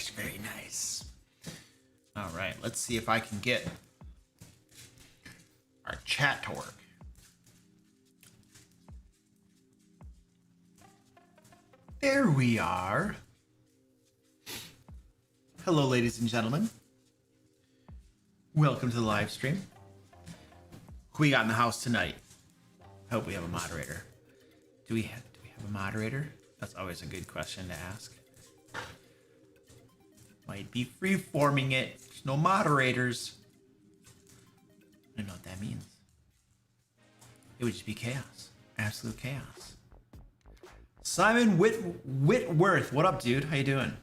nice, very nice. All right, let's see if I can get our chat to work. There we are. Hello, ladies and gentlemen. Welcome to the live stream. Who we got in the house tonight? Hope we have a moderator. Do we have a moderator? That's always a good question to ask. Might be free-forming it. There's no moderators. I don't know what that means. It would just be chaos. Absolute chaos. Simon Whitworth, what up, dude? How you doing?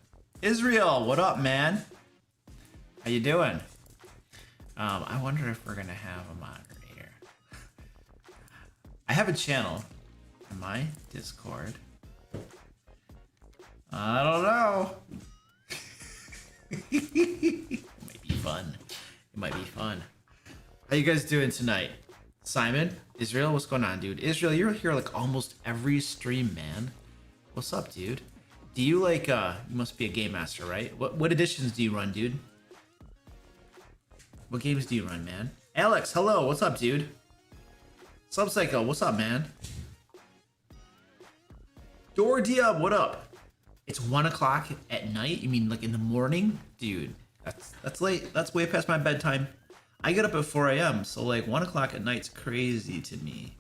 Israel, what up, man? How you doing? I wonder if we're gonna have a moderator. I have a channel in my Discord. I don't know. It might be fun. It might be fun. How you guys doing tonight? Simon, Israel, what's going on, dude? Israel, you're here like almost every stream, man. What's up, dude? Do you like you must be a game master, right? What editions do you run, dude? What games do you run, man? Alex, hello, what's up, dude? Subpsycho, what's up, man? Dordia, what up? It's 1 o'clock at night? You mean like in the morning? Dude, that's late. That's way past my bedtime. I get up at 4 a.m. So like 1 o'clock at night's crazy to me.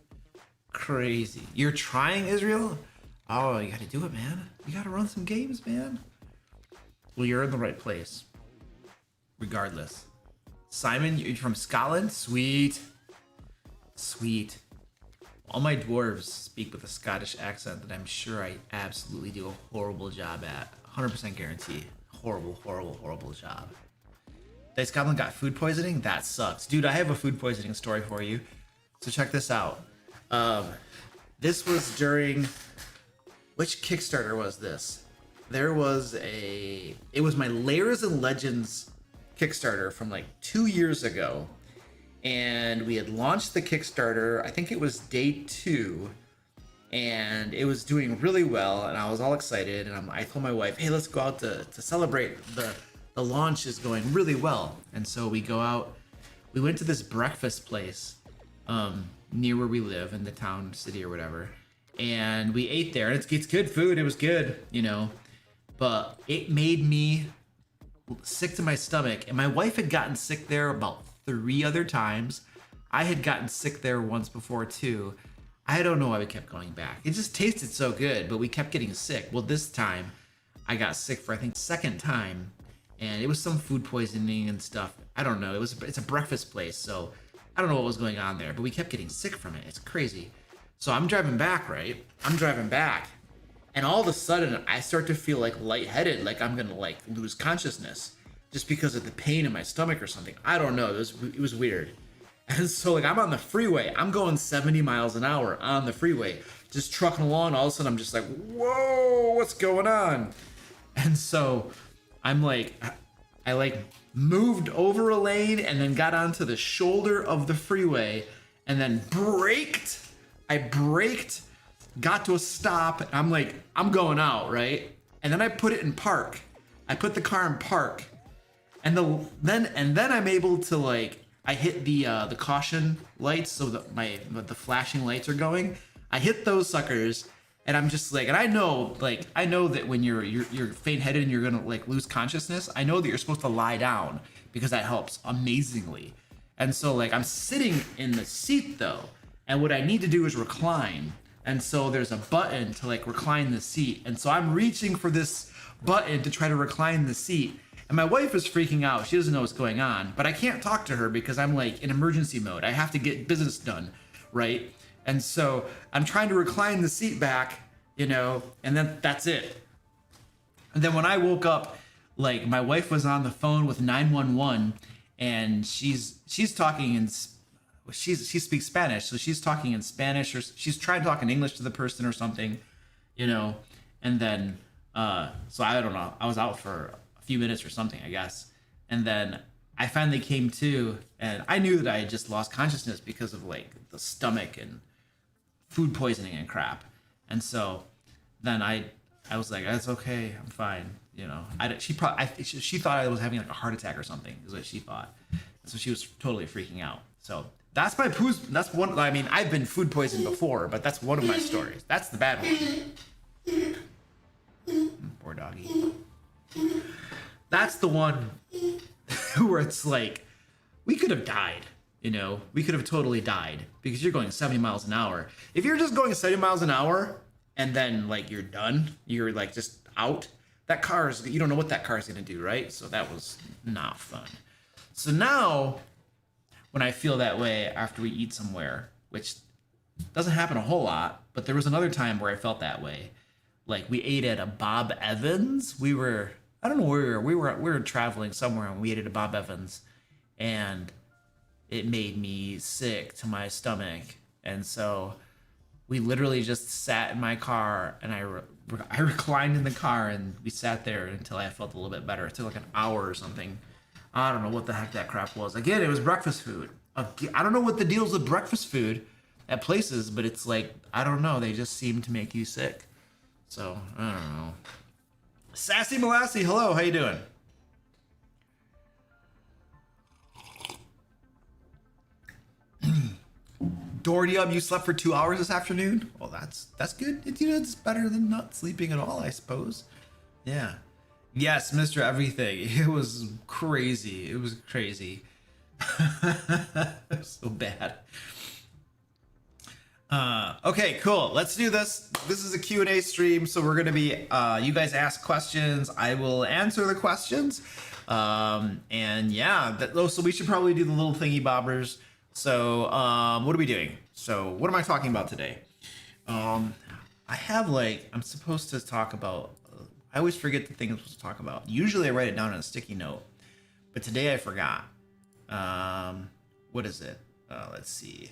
Crazy. You're trying, Israel? Oh, you gotta do it, man. You gotta run some games, man. Well, you're in the right place. Regardless. Simon, you're from Scotland? Sweet. Sweet. All my dwarves speak with a Scottish accent that I'm sure I absolutely do a horrible job at. 100% guarantee. Horrible, horrible, horrible job. Dice Goblin got food poisoning? That sucks. Dude, I have a food poisoning story for you. So check this out. This was during... Which Kickstarter was this? There was a... It was my Lairs and Legends Kickstarter from like 2 years ago. And we had launched the Kickstarter, I think it was day 2, and it was doing really well, and I was all excited, and I told my wife, hey, let's go out to celebrate the launch is going really well. And so we go out, we went to this breakfast place near where we live in the town, city, or whatever, and we ate there, and it's good food, it was good, you know, but it made me sick to my stomach, and my wife had gotten sick there about 3 other times. I had gotten sick there once before too. I don't know why we kept going back. It just tasted so good, but we kept getting sick. Well, this time I got sick for I think second time, and it was some food poisoning and stuff. I don't know. It's a breakfast place, so I don't know what was going on there, but we kept getting sick from it. It's crazy. So I'm driving back, right? I'm driving back, and all of a sudden I start to feel like lightheaded, like I'm gonna like lose consciousness. Just because of the pain in my stomach or something. I don't know. It was weird. And so like I'm on the freeway. I'm going 70 miles an hour on the freeway, just trucking along. All of a sudden I'm just like, whoa, what's going on? And so I'm like, I like moved over a lane and then got onto the shoulder of the freeway and then braked. I braked, got to a stop. And I'm like, I'm going out, right? And then I put it in park. I put the car in park. And then I'm able to like, I hit the caution lights so that the flashing lights are going. I hit those suckers, and I'm just like, and I know that when you're faint-headed and you're gonna like lose consciousness, I know that you're supposed to lie down because that helps amazingly. And so like I'm sitting in the seat though, and what I need to do is recline. And so there's a button to like recline the seat, and so I'm reaching for this button to try to recline the seat. And my wife is freaking out. She doesn't know what's going on, but I can't talk to her because I'm like in emergency mode. I have to get business done, right? And so I'm trying to recline the seat back, you know, and then that's it. And then when I woke up, like my wife was on the phone with 911, and she's talking in, she speaks Spanish, so she's talking in Spanish, or she's trying to talk in English to the person or something, you know. And then so I don't know. I was out for few minutes or something, I guess. And then I finally came to, and I knew that I had just lost consciousness because of like the stomach and food poisoning and crap. And so then I I was like, that's okay, I'm fine. You know, she thought I was having like a heart attack or something, is what she thought. So she was totally freaking out. So that's my poos. That's one. I mean, I've been food poisoned before, but that's one of my stories. That's the bad one. Poor doggy. That's the one where it's like, we could have died. You know, we could have totally died because you're going 70 miles an hour. If you're just going 70 miles an hour and then like you're done, you're like just out. That car's, you don't know what that car's gonna do, right? So that was not fun. So now, when I feel that way after we eat somewhere, which doesn't happen a whole lot, but there was another time where I felt that way. Like we ate at a Bob Evans. I don't know where we were traveling somewhere and we ate at a Bob Evans, and it made me sick to my stomach. And so we literally just sat in my car and I reclined in the car and we sat there until I felt a little bit better. It took like an hour or something. I don't know what the heck that crap was. Again, it was breakfast food. I don't know what the deal's with breakfast food at places, but it's like, I don't know. They just seem to make you sick. So, I don't know. Sassy Molassy, hello. How you doing? Doherty up, you slept for 2 hours this afternoon? Well, that's good. It's better than not sleeping at all, I suppose. Yeah. Yes, Mr. Everything. It was crazy. It was crazy. So bad. Okay, cool. Let's do this. This is a Q&A stream, so we're going to be, you guys ask questions. I will answer the questions. And yeah, so we should probably do the little thingy bobbers. So, what are we doing? So, what am I talking about today? I have I'm supposed to talk about, I always forget the thing I'm supposed to talk about. Usually I write it down on a sticky note, but today I forgot. What is it? Let's see.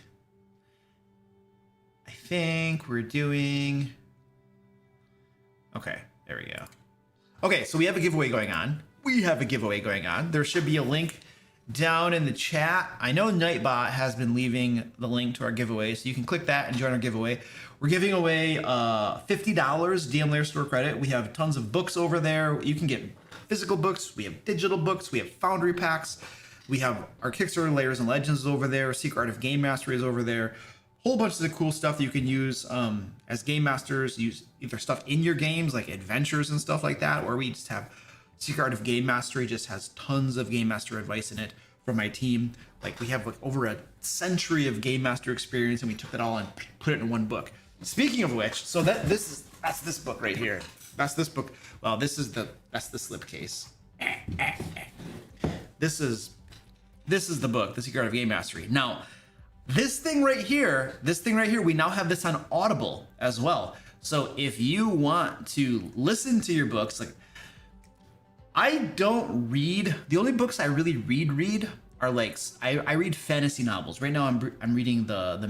I think we're doing, okay, there we go. Okay, so we have a giveaway going on. There should be a link down in the chat. I know Nightbot has been leaving the link to our giveaway, so you can click that and join our giveaway. We're giving away $50 DM Lair store credit. We have tons of books over there. You can get physical books. We have digital books. We have Foundry packs. We have our Kickstarter Layers and Legends over there. Secret Art of Game Mastery is over there. Whole bunch of cool stuff that you can use as game masters. Use either stuff in your games like adventures and stuff like that, or we just have Secret Art of Game Mastery just has tons of Game Master advice in it from my team. Like we have over a century of Game Master experience, and we took it all and put it in one book. Speaking of which, so that's this book right here. That's this book. Well, that's the slipcase. This is the book, The Secret Art of Game Mastery. Now, this thing right here, we now have this on Audible as well. So if you want to listen to your books, like I don't read. The only books I really read are I read fantasy novels. Right now I'm reading the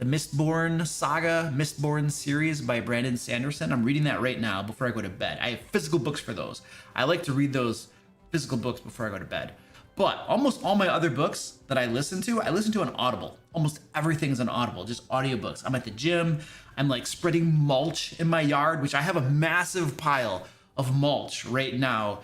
Mistborn saga, Mistborn series by Brandon Sanderson. I'm reading that right now before I go to bed. I have physical books for those. I like to read those physical books before I go to bed. But almost all my other books that I listen to on Audible. Almost everything's on Audible, just audiobooks. I'm at the gym. I'm spreading mulch in my yard, which I have a massive pile of mulch right now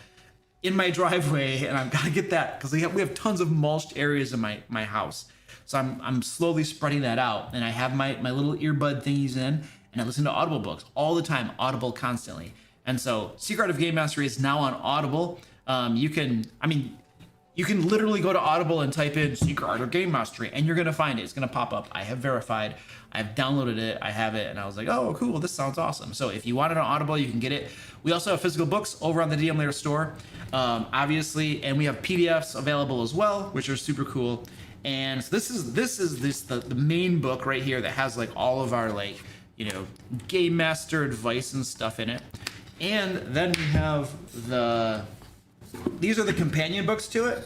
in my driveway, and I've got to get that because we have tons of mulched areas in my house. So I'm slowly spreading that out, and I have my little earbud thingies in, and I listen to Audible books all the time, Audible constantly. And so Secret Art of Game Mastery is now on Audible. You can literally go to Audible and type in Secret Art of Game Mastery, and you're gonna find it. It's gonna pop up. I have verified. I've downloaded it. I have it, and I was like, oh, cool. This sounds awesome. So if you want it on Audible, you can get it. We also have physical books over on the DM Lair store, obviously, and we have PDFs available as well, which are super cool. And so this is the main book right here that has all of our Game Master advice and stuff in it. And then we have these are the companion books to it.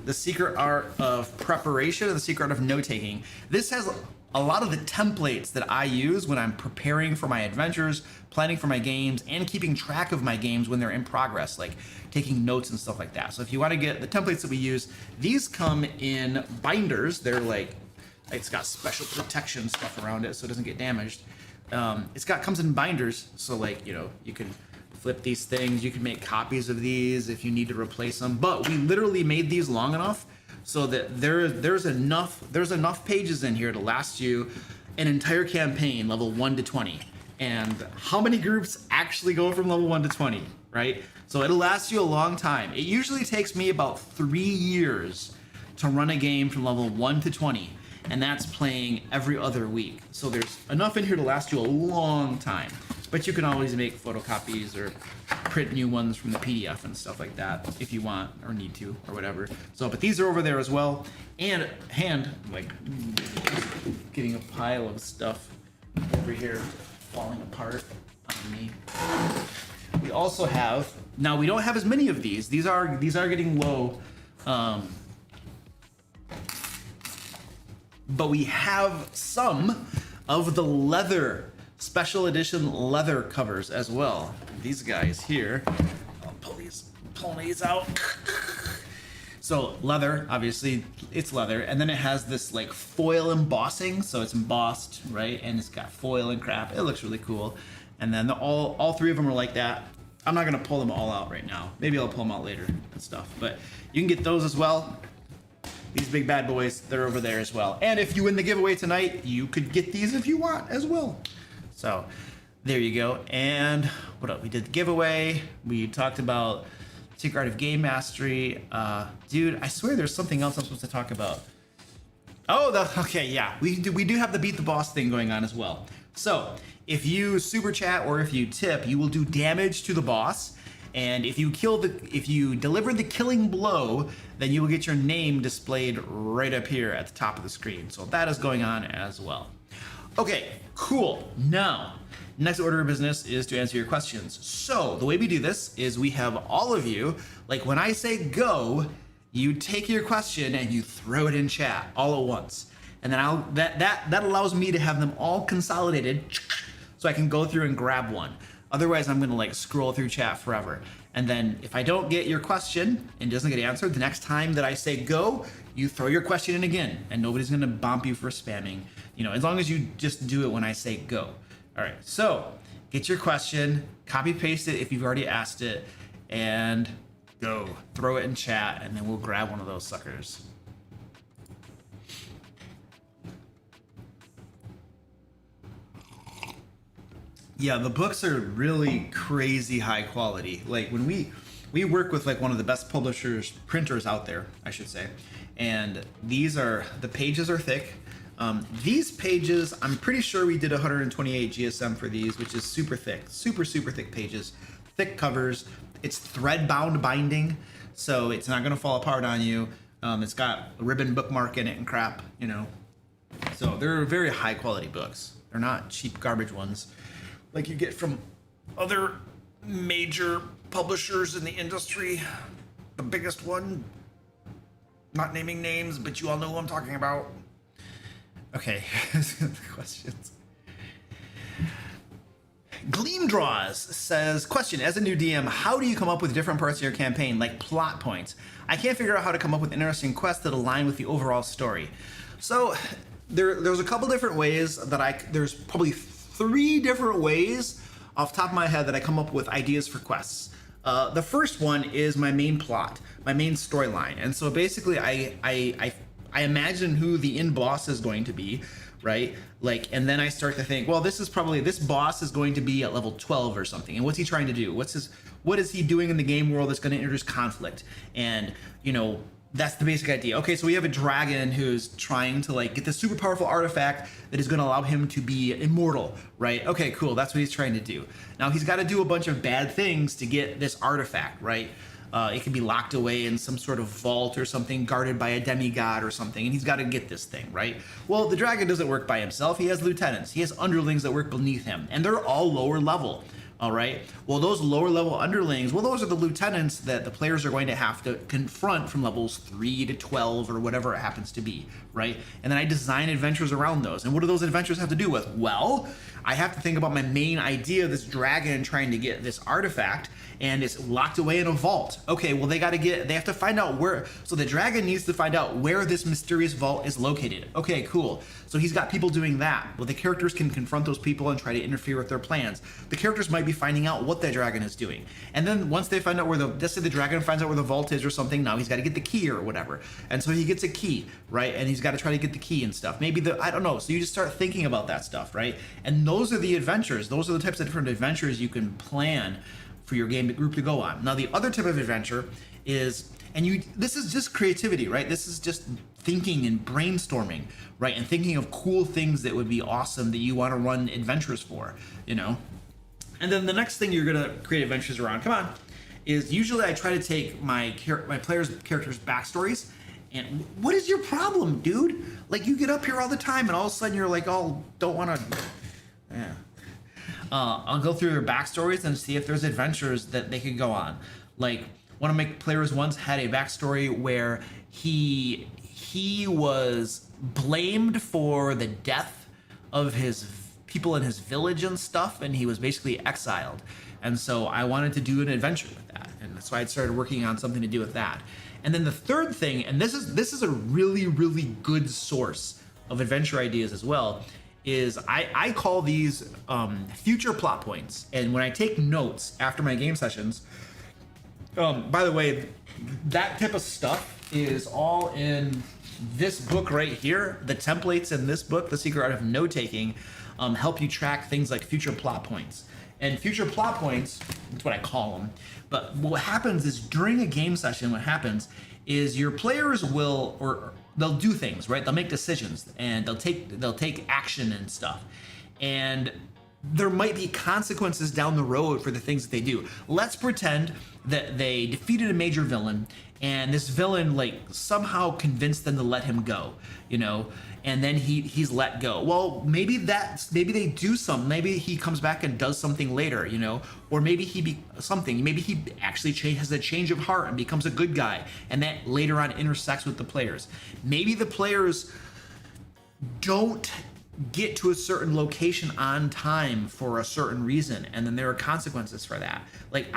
The Secret Art of Preparation and the Secret Art of Note-Taking. This has a lot of the templates that I use when I'm preparing for my adventures, planning for my games, and keeping track of my games when they're in progress, like taking notes and stuff like that. So if you want to get the templates that we use, these come in binders. They're it's got special protection stuff around it so it doesn't get damaged. it's got comes in binders, so like, you know, you can flip these things, you can make copies of these if you need to replace them. But we literally made these long enough so that there's enough pages in here to last you an entire campaign level 1 to 20. And how many groups actually go from level 1 to 20, right? So it'll last you a long time. It usually takes me about 3 years to run a game from level 1 to 20, and that's playing every other week. So there's enough in here to last you a long time. But you can always make photocopies or print new ones from the PDF and stuff like that if you want or need to or whatever. So, but these are over there as well. And like getting a pile of stuff over here falling apart on me. We also have, now we don't have as many of these. These are getting low. But we have some of the leather, special edition leather covers as well. These guys here, I'll pull these out. So leather, obviously it's leather, and then it has this like foil embossing, so it's embossed, right? And it's got foil and crap. It looks really cool. And then all three of them are like that. I'm not gonna pull them all out right now. Maybe I'll pull them out later and stuff. But you can get those as well. These big bad boys, they're over there as well. And if you win the giveaway tonight, you could get these if you want as well. So there you go. And what else? We did the giveaway. We talked about Secret Art of Game Mastery. Dude, I swear there's something else I'm supposed to talk about. Oh, okay, yeah. We do have the Beat the Boss thing going on as well. So if you super chat or if you tip, you will do damage to the boss. And if you deliver the killing blow, then you will get your name displayed right up here at the top of the screen. So that is going on as well. Okay, cool. Now, next order of business is to answer your questions. So the way we do this is we have all of you, like when I say go, you take your question and you throw it in chat all at once. And then that allows me to have them all consolidated so I can go through and grab one. Otherwise, I'm gonna like scroll through chat forever. And then if I don't get your question and it doesn't get answered, the next time that I say go, you throw your question in again and nobody's gonna bump you for spamming. You know, as long as you just do it when I say go. All right, so get your question, copy paste it if you've already asked it, and go. Throw it in chat and then we'll grab one of those suckers. Yeah, the books are really crazy high quality. Like when we work with like one of the best printers out there, I should say. And the pages are thick. These pages, I'm pretty sure we did 128 GSM for these, which is super thick, super thick pages, thick covers. It's thread bound binding, so it's not gonna fall apart on you. It's got a ribbon bookmark in it and crap, you know. So they're very high quality books. They're not cheap garbage ones like you get from other major publishers in the industry. The biggest one, not naming names, but you all know who I'm talking about. Okay, the questions. Gleam Draws says, question, as a new DM, how do you come up with different parts of your campaign, like plot points? I can't figure out how to come up with interesting quests that align with the overall story. So there's a couple different ways that there's probably 3 different ways off the top of my head that I come up with ideas for quests. The first one is my main plot, my main storyline. And so basically I imagine who the end boss is going to be, right? Like, and then I start to think, well, this boss is going to be at level 12 or something. And what's he trying to do? What is he doing in the game world that's going to introduce conflict? And, you know, that's the basic idea. Okay, so we have a dragon who's trying to like get this super powerful artifact that is going to allow him to be immortal, right? Okay, cool. That's what he's trying to do. Now he's got to do a bunch of bad things to get this artifact, right? It can be locked away in some sort of vault or something, guarded by a demigod or something, and he's got to get this thing, right? Well, the dragon doesn't work by himself. He has lieutenants. He has underlings that work beneath him, and they're all lower level. All right. Well, those lower level underlings, well, those are the lieutenants that the players are going to have to confront from levels 3 to 12 or whatever it happens to be, right? And then I design adventures around those. And what do those adventures have to do with? Well, I have to think about my main idea, this dragon trying to get this artifact, and it's locked away in a vault. Okay, well, they have to find out where, so the dragon needs to find out where this mysterious vault is located. Okay, cool. So he's got people doing that. Well, the characters can confront those people and try to interfere with their plans. The characters might be finding out what the dragon is doing. And then once they find out where let's say the dragon finds out where the vault is or something, now he's got to get the key or whatever. And so he gets a key, right? And he's got to try to get the key and stuff. Maybe I don't know. So you just start thinking about that stuff, right? And those are the adventures. Those are the types of different adventures you can plan for your game group to go on. Now, the other type of adventure is, this is just creativity, right? This is just thinking and brainstorming, right? And thinking of cool things that would be awesome that you want to run adventures for, you know? And then the next thing you're gonna create adventures around, come on, is usually I try to take my players' characters' backstories. And what is your problem, dude? Like, you get up here all the time and all of a sudden you're like, oh, don't want to, yeah. I'll go through their backstories and see if there's adventures that they could go on. Like, one of my players once had a backstory where he was blamed for the death of his people in his village and stuff, and he was basically exiled. And so I wanted to do an adventure with that, and so I started working on something to do with that. And then the third thing, and this is a really, really good source of adventure ideas as well, is I call these future plot points. And when I take notes after my game sessions, by the way, that type of stuff is all in this book right here. The templates in this book, The Secret Art of Note Taking, help you track things like future plot points. And future plot points, that's what I call them. But what happens is during a game session, what happens is your players they'll do things, right? They'll make decisions and they'll take action and stuff. And there might be consequences down the road for the things that they do. Let's pretend that they defeated a major villain and this villain like somehow convinced them to let him go, you know, and then he's let go. Well, maybe they do something. Maybe he comes back and does something later, you know, or maybe maybe he actually has a change of heart and becomes a good guy, and that later on intersects with the players. Maybe the players don't get to a certain location on time for a certain reason, and then there are consequences for that. Like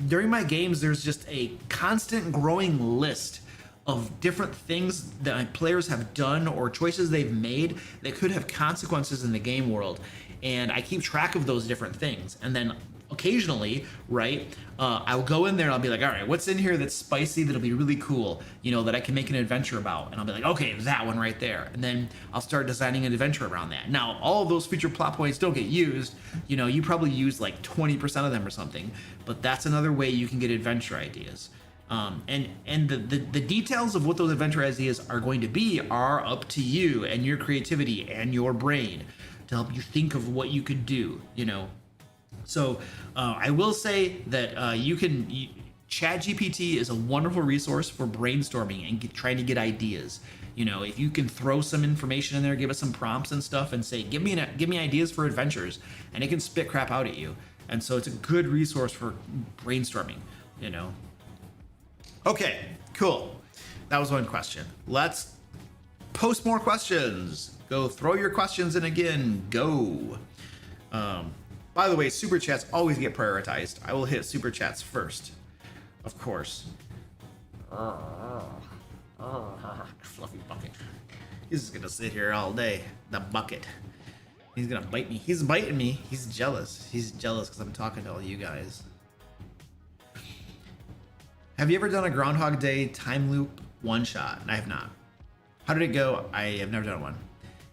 during my games, there's just a constant growing list of different things that my players have done or choices they've made that could have consequences in the game world. And I keep track of those different things. And then occasionally, right, I'll go in there and I'll be like, all right, what's in here that's spicy that'll be really cool, you know, that I can make an adventure about? And I'll be like, okay, that one right there. And then I'll start designing an adventure around that. Now, all of those future plot points don't get used. You know, you probably use like 20% of them or something, but that's another way you can get adventure ideas. And the details of what those adventure ideas are going to be are up to you and your creativity and your brain to help you think of what you could do, you know. So I will say that ChatGPT is a wonderful resource for brainstorming and trying to get ideas. You know, if you can throw some information in there, give it some prompts and stuff, and say, give me ideas for adventures, and it can spit crap out at you. And so it's a good resource for brainstorming, you know. Okay, cool. That was one question. Let's post more questions. Go throw your questions in again. Go. By the way, super chats always get prioritized. I will hit super chats first, of course. Fluffy bucket. He's just gonna sit here all day. The bucket. He's gonna bite me. He's biting me. He's jealous. He's jealous because I'm talking to all you guys. Have you ever done a Groundhog Day time loop one shot? I have not. How did it go? I have never done one.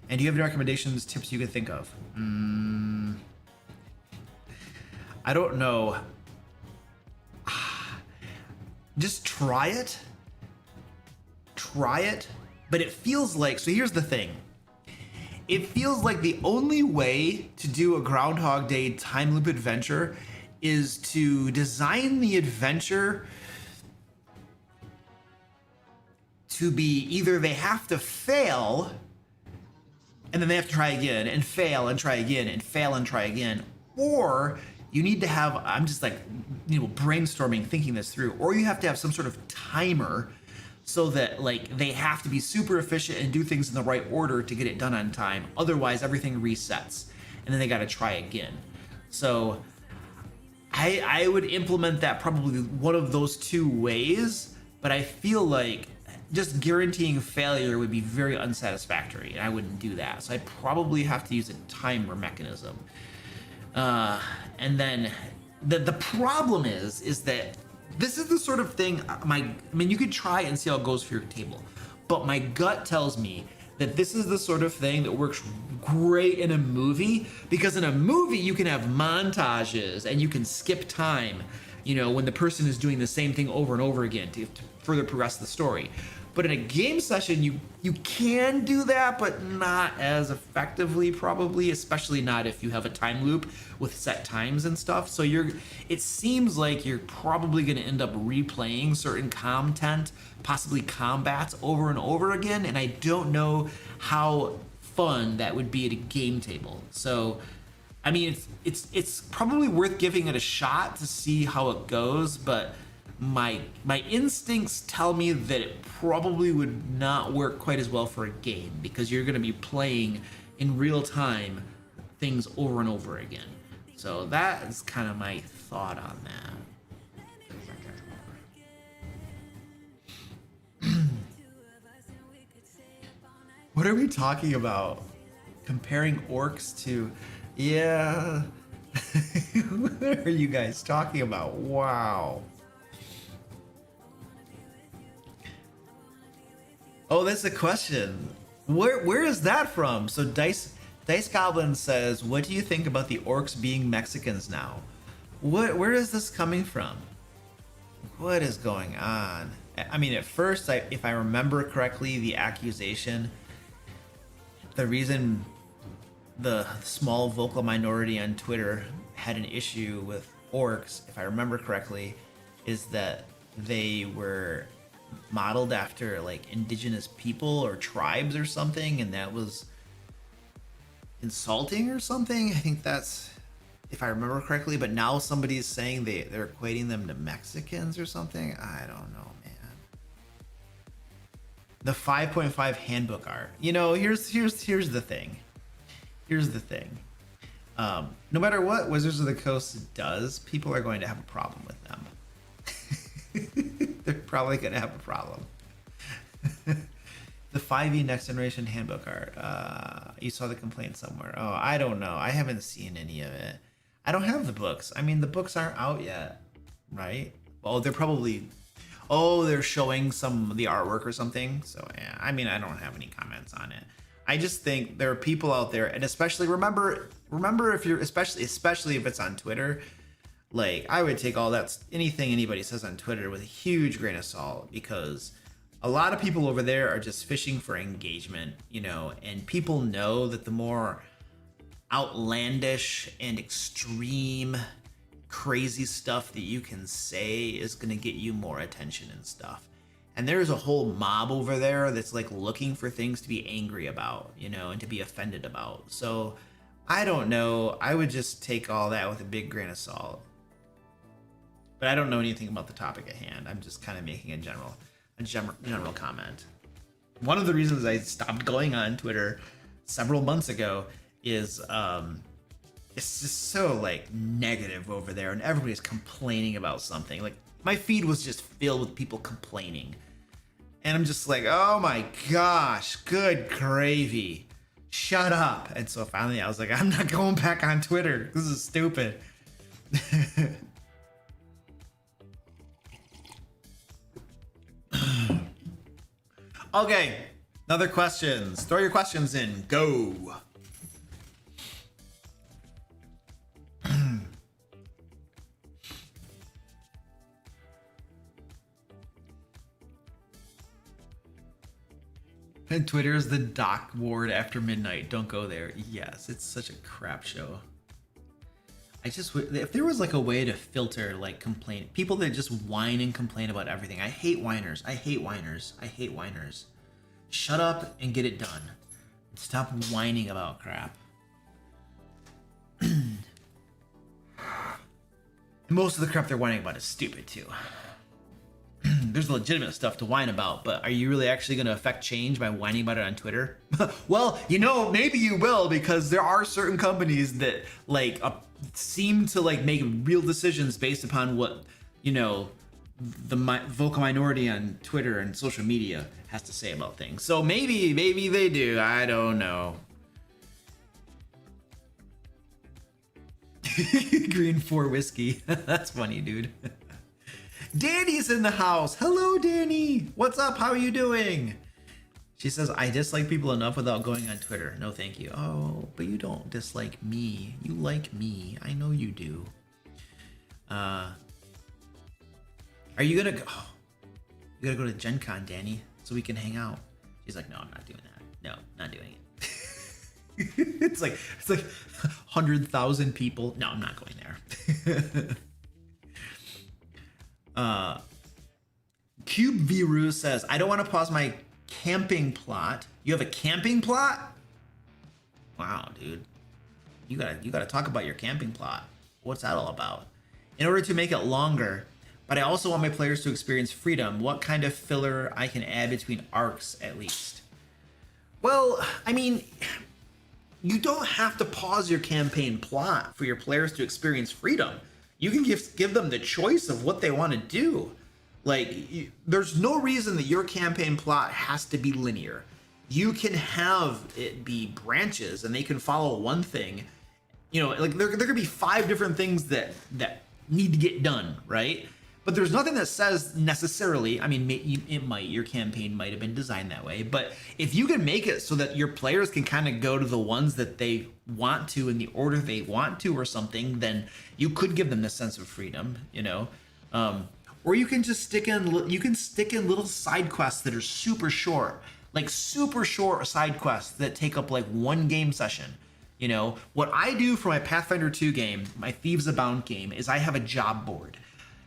And do you have any recommendations, tips you could think of? I don't know. Just try it. Try it. But it feels like, so here's the thing. It feels like the only way to do a Groundhog Day time loop adventure is to design the adventure to be either they have to fail and then they have to try again and fail and try again and fail and try again, or you need to have, I'm just like, you know, brainstorming, thinking this through, or you have to have some sort of timer so that like they have to be super efficient and do things in the right order to get it done on time. Otherwise everything resets and then they got to try again. So I would implement that probably one of those two ways, but I feel like just guaranteeing failure would be very unsatisfactory, and I wouldn't do that. So I'd probably have to use a timer mechanism. And then the problem is that this is the sort of thing I mean, you could try and see how it goes for your table, but my gut tells me that this is the sort of thing that works great in a movie, because in a movie you can have montages and you can skip time, you know, when the person is doing the same thing over and over again to further progress the story. But in a game session, you can do that, but not as effectively, probably, especially not if you have a time loop with set times and stuff. So it seems like you're probably going to end up replaying certain content, possibly combats, over and over again. And I don't know how fun that would be at a game table. So, I mean, it's probably worth giving it a shot to see how it goes, but my instincts tell me that it probably would not work quite as well for a game, because you're going to be playing in real time things over and over again. So that is kind of my thought on that. What are we talking about? Comparing orcs to... Yeah. What are you guys talking about? Wow. Oh, that's a question. Where is that from? So Dice Goblin says, "What do you think about the orcs being Mexicans now?" Where is this coming from? What is going on? I mean, at first, if I remember correctly, the accusation, the reason the small vocal minority on Twitter had an issue with orcs, if I remember correctly, is that they were modeled after like indigenous people or tribes or something, and that was insulting or something. I think that's, if I remember correctly, but now somebody's saying they're equating them to Mexicans or something. I don't know, man. The 5.5 handbook art. You know, here's the thing. Here's the thing. No matter what Wizards of the Coast does, people are going to have a problem with them. They're probably going to have a problem. The 5e Next Generation handbook art. You saw the complaint somewhere. Oh, I don't know. I haven't seen any of it. I don't have the books. I mean, the books aren't out yet, right? Oh, they're probably... Oh, they're showing some of the artwork or something. So, yeah, I mean, I don't have any comments on it. I just think there are people out there, and especially remember if you're, especially if it's on Twitter, like, I would take all that, anything anybody says on Twitter with a huge grain of salt, because a lot of people over there are just fishing for engagement, you know, and people know that the more outlandish and extreme crazy stuff that you can say is going to get you more attention and stuff. And there's a whole mob over there that's like looking for things to be angry about, you know, and to be offended about. So I don't know. I would just take all that with a big grain of salt. But I don't know anything about the topic at hand. I'm just kind of making a general comment. One of the reasons I stopped going on Twitter several months ago is it's just so like negative over there, and everybody's complaining about something. Like, my feed was just filled with people complaining, and I'm just like, oh my gosh, good gravy, shut up. And so finally I was like, I'm not going back on Twitter. This is stupid. Okay, another questions. Throw your questions in. Go. And Twitter is the dock ward after midnight. Don't go there. Yes, it's such a crap show. I just, if there was like a way to filter like complaint, people that just whine and complain about everything. I hate whiners. I hate whiners. I hate whiners. Shut up and get it done. Stop whining about crap. Most of the crap they're whining about is stupid too. There's legitimate stuff to whine about, but are you really actually going to affect change by whining about it on Twitter? Well, you know, maybe you will, because there are certain companies that like seem to like make real decisions based upon what, you know, vocal minority on Twitter and social media has to say about things. So maybe they do. I don't know. Green 4 whiskey. That's funny, dude. Danny's in the house. Hello, Danny. What's up? How are you doing? She says, I dislike people enough without going on Twitter. No, thank you. Oh, but you don't dislike me. You like me. I know you do. Are you gonna go? Oh, you gotta go to Gen Con, Danny, so we can hang out. She's like, no, I'm not doing that. No, not doing it. it's like 100,000 people. No, I'm not going there. Cube Viru says, I don't want to pause my camping plot. You have a camping plot? Wow, dude. You gotta talk about your camping plot. What's that all about? In order to make it longer, but I also want my players to experience freedom. What kind of filler I can add between arcs at least? Well, I mean, you don't have to pause your campaign plot for your players to experience freedom. You can give them the choice of what they want to do. Like, there's no reason that your campaign plot has to be linear. You can have it be branches and they can follow one thing. You know, like there could be 5 different things that need to get done, right? But there's nothing that says necessarily, I mean, your campaign might have been designed that way, but if you can make it so that your players can kind of go to the ones that they want to in the order they want to or something, then you could give them this sense of freedom, you know? Or you can just stick in little side quests that are super short, like super short side quests that take up like 1 game session. You know, what I do for my Pathfinder 2 game, my Thieves Abound game, is I have a job board.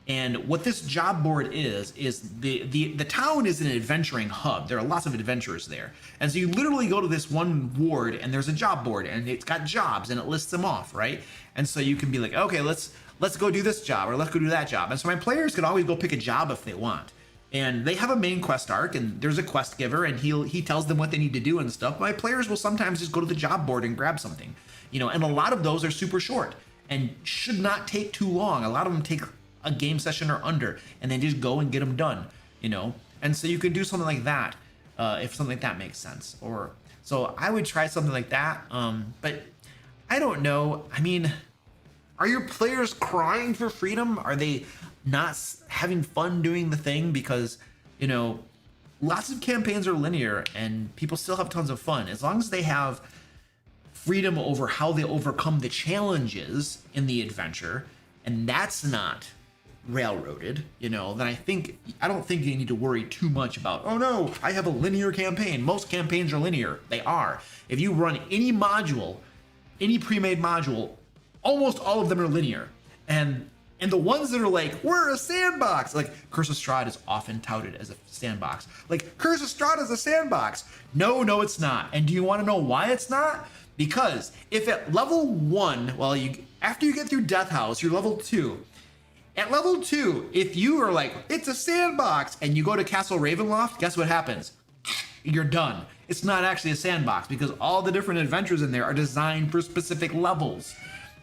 And what this job board is the town is an adventuring hub. There are lots of adventurers there. And so you literally go to this one ward and there's a job board and it's got jobs and it lists them off, right? And so you can be like, okay, let's go do this job or let's go do that job. And so my players can always go pick a job if they want. And they have a main quest arc and there's a quest giver and he tells them what they need to do and stuff. My players will sometimes just go to the job board and grab something, you know, and a lot of those are super short and should not take too long. A lot of them take a game session or under and then just go and get them done, you know? And so you could do something like that if something like that makes sense. Or so I would try something like that. But I don't know. I mean, are your players crying for freedom? Are they not having fun doing the thing? Because, you know, lots of campaigns are linear and people still have tons of fun. As long as they have freedom over how they overcome the challenges in the adventure, and that's not railroaded, you know, then I don't think you need to worry too much about, oh no, I have a linear campaign. Most campaigns are linear. They are. If you run any module, any pre-made module, almost all of them are linear. And the ones that are like, we're a sandbox, like Curse of Strahd is often touted as a sandbox. Like, Curse of Strahd is a sandbox. No, it's not. And do you want to know why it's not? Because if at level 1, after you get through Death House, you're level 2. At level 2, if you are like, it's a sandbox, and you go to Castle Ravenloft, guess what happens? You're done. It's not actually a sandbox because all the different adventures in there are designed for specific levels.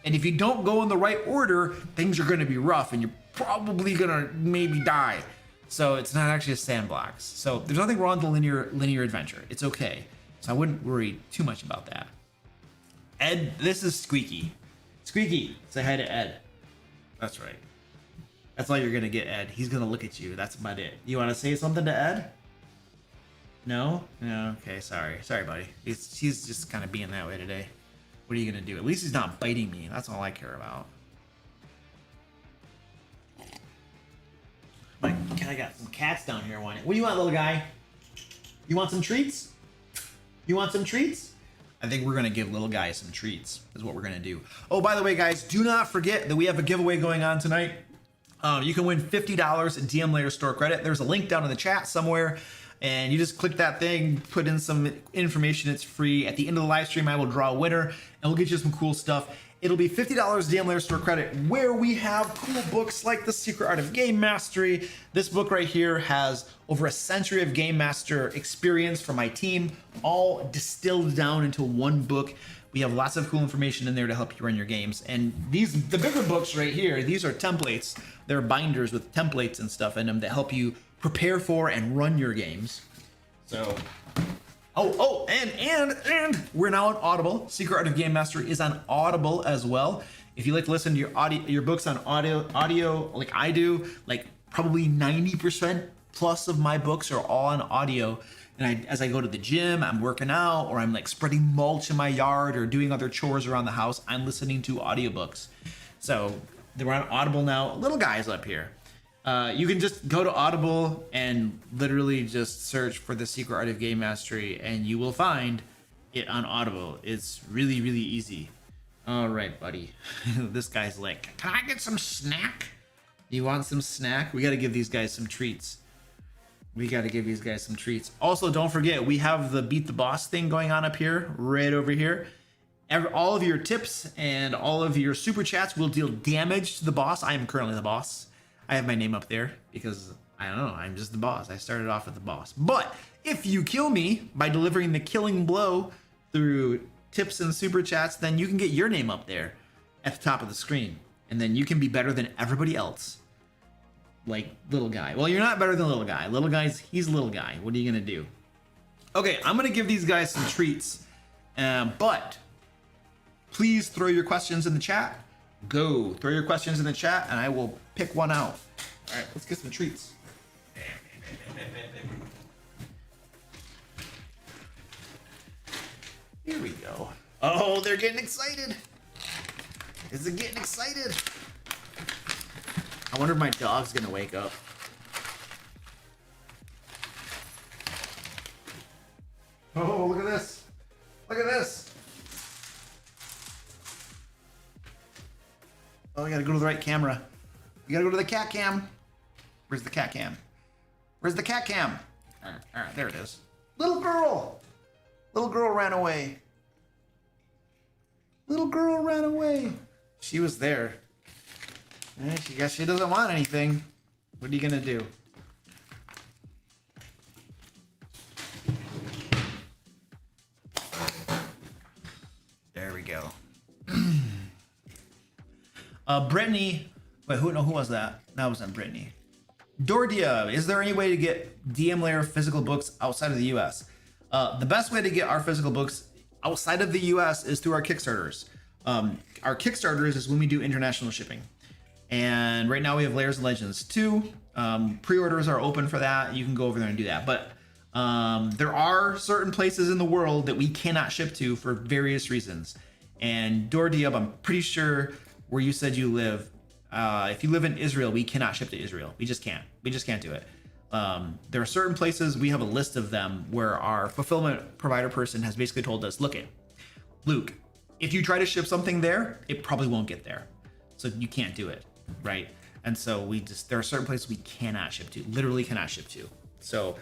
And if you don't go in the right order, things are going to be rough and you're probably going to maybe die. So it's not actually a sandbox. So there's nothing wrong with the linear adventure. It's okay. So I wouldn't worry too much about that. Ed, this is Squeaky. Squeaky, say hi to Ed. That's right. That's all you're going to get, Ed. He's going to look at you. That's about it. You want to say something to Ed? No? No, okay, sorry. Sorry, buddy. He's just kind of being that way today. What are you going to do? At least he's not biting me. That's all I care about. But I got some cats down here wanting. What do you want, little guy? You want some treats? You want some treats? I think we're going to give little guy some treats is what we're going to do. Oh, by the way, guys, do not forget that we have a giveaway going on tonight. You can win $50 in DM Lair store credit. There's a link down in the chat somewhere. And you just click that thing, put in some information, it's free. At the end of the live stream, I will draw a winner, and we'll get you some cool stuff. It'll be $50 DM Lair store credit, where we have cool books like The Secret Art of Game Mastery. This book right here has over a century of Game Master experience from my team, all distilled down into one book. We have lots of cool information in there to help you run your games. And the bigger books right here, these are templates. They're binders with templates and stuff in them that help you prepare for and run your games. So, and we're now on Audible. Secret Art of Game Mastery is on Audible as well. If you like to listen to your books on audio like I do, like probably 90% plus of my books are all on audio. And as I go to the gym, I'm working out, or I'm like spreading mulch in my yard or doing other chores around the house, I'm listening to audiobooks. So they're on Audible now. Little guys up here. You can just go to Audible and literally just search for The Secret Art of Game Mastery, and you will find it on Audible. It's really, really easy. All right, buddy. This guy's like, can I get some snack? You want some snack? We got to give these guys some treats. Also, don't forget, we have the Beat the Boss thing going on up here, right over here. All of your tips and all of your super chats will deal damage to the boss. I am currently the boss. I have my name up there because, I don't know, I'm just the boss. I started off with the boss. But if you kill me by delivering the killing blow through tips and super chats, then you can get your name up there at the top of the screen. And then you can be better than everybody else. Like little guy. Well, you're not better than little guy. Little guy's, he's little guy. What are you gonna do? Okay, I'm gonna give these guys some treats. But please throw your questions in the chat. Go throw your questions in the chat and I will pick one out. All right, let's get some treats. Here we go. Oh, they're getting excited. Is it getting excited? I wonder if my dog's gonna wake up. Oh, look at this. Look at this. Oh, I gotta go to the right camera. You gotta go to the cat cam. Where's the cat cam? Where's the cat cam? All right, there it is. Little girl. Little girl ran away. Little girl ran away. She was there. I guess she doesn't want anything. What are you gonna do? There we go. Brittany. Wait, who was that? That wasn't Brittany. Dordia, is there any way to get DM Lair physical books outside of the US? The best way to get our physical books outside of the US is through our Kickstarters. Our Kickstarters is when we do international shipping. And right now we have Lairs and Legends 2. Pre-orders are open for that. You can go over there and do that. But there are certain places in the world that we cannot ship to for various reasons. And Dordiab, I'm pretty sure where you said you live, if you live in Israel, we cannot ship to Israel. We just can't. We just can't do it. There are certain places, we have a list of them where our fulfillment provider person has basically told us, look it, Luke, if you try to ship something there, it probably won't get there. So you can't do it. Right. And so there are certain places we cannot ship to, literally cannot ship to. So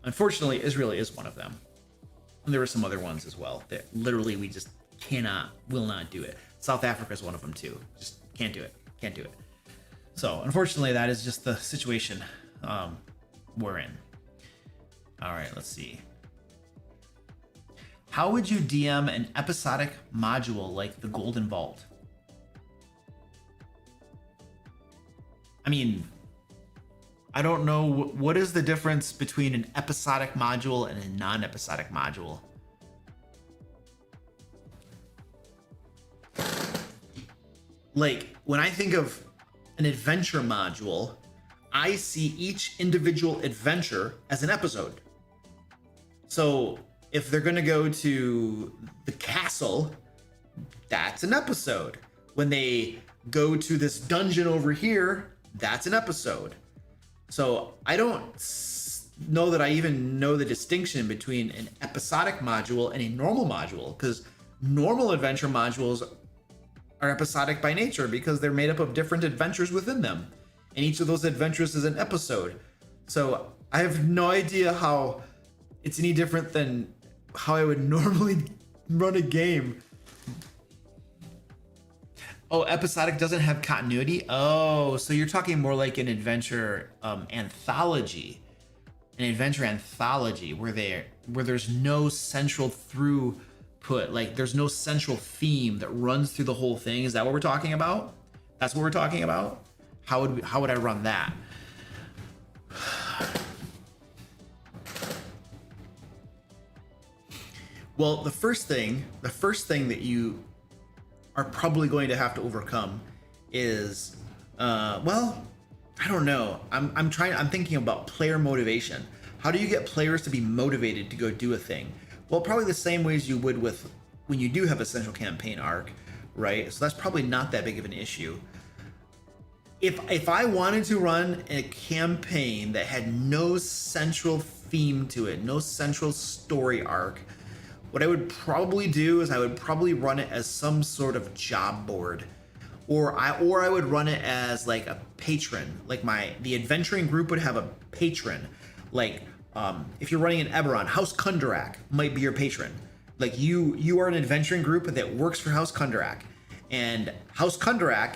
unfortunately, Israel is one of them. And there are some other ones as well that literally we just will not do it. South Africa is one of them too. Just can't do it. So unfortunately, that is just the situation we're in. All right, let's see. How would you DM an episodic module like the Golden Vault? I mean, I don't know. What is the difference between an episodic module and a non-episodic module? Like, when I think of an adventure module, I see each individual adventure as an episode. So if they're going to go to the castle, that's an episode. When they go to this dungeon over here, that's an episode. So I don't know that I even know the distinction between an episodic module and a normal module, because normal adventure modules are episodic by nature because they're made up of different adventures within them. And each of those adventures is an episode. So I have no idea how it's any different than how I would normally run a game. Oh, episodic doesn't have continuity? Oh, so you're talking more like an adventure anthology. An adventure anthology where there's no central through put? Like, there's no central theme that runs through the whole thing. Is that what we're talking about? That's what we're talking about? How would I run that? Well, the first thing that you are probably going to have to overcome is, well, I don't know. I'm thinking about player motivation. How do you get players to be motivated to go do a thing? Well, probably the same ways you would with when you do have a central campaign arc, right? So that's probably not that big of an issue. If I wanted to run a campaign that had no central theme to it, no central story arc, what I would probably do is I would probably run it as some sort of job board, or I would run it as like a patron. Like the adventuring group would have a patron. Like if you're running an Eberron, House Kundarak might be your patron. Like you are an adventuring group that works for House Kundarak, and House Kundarak,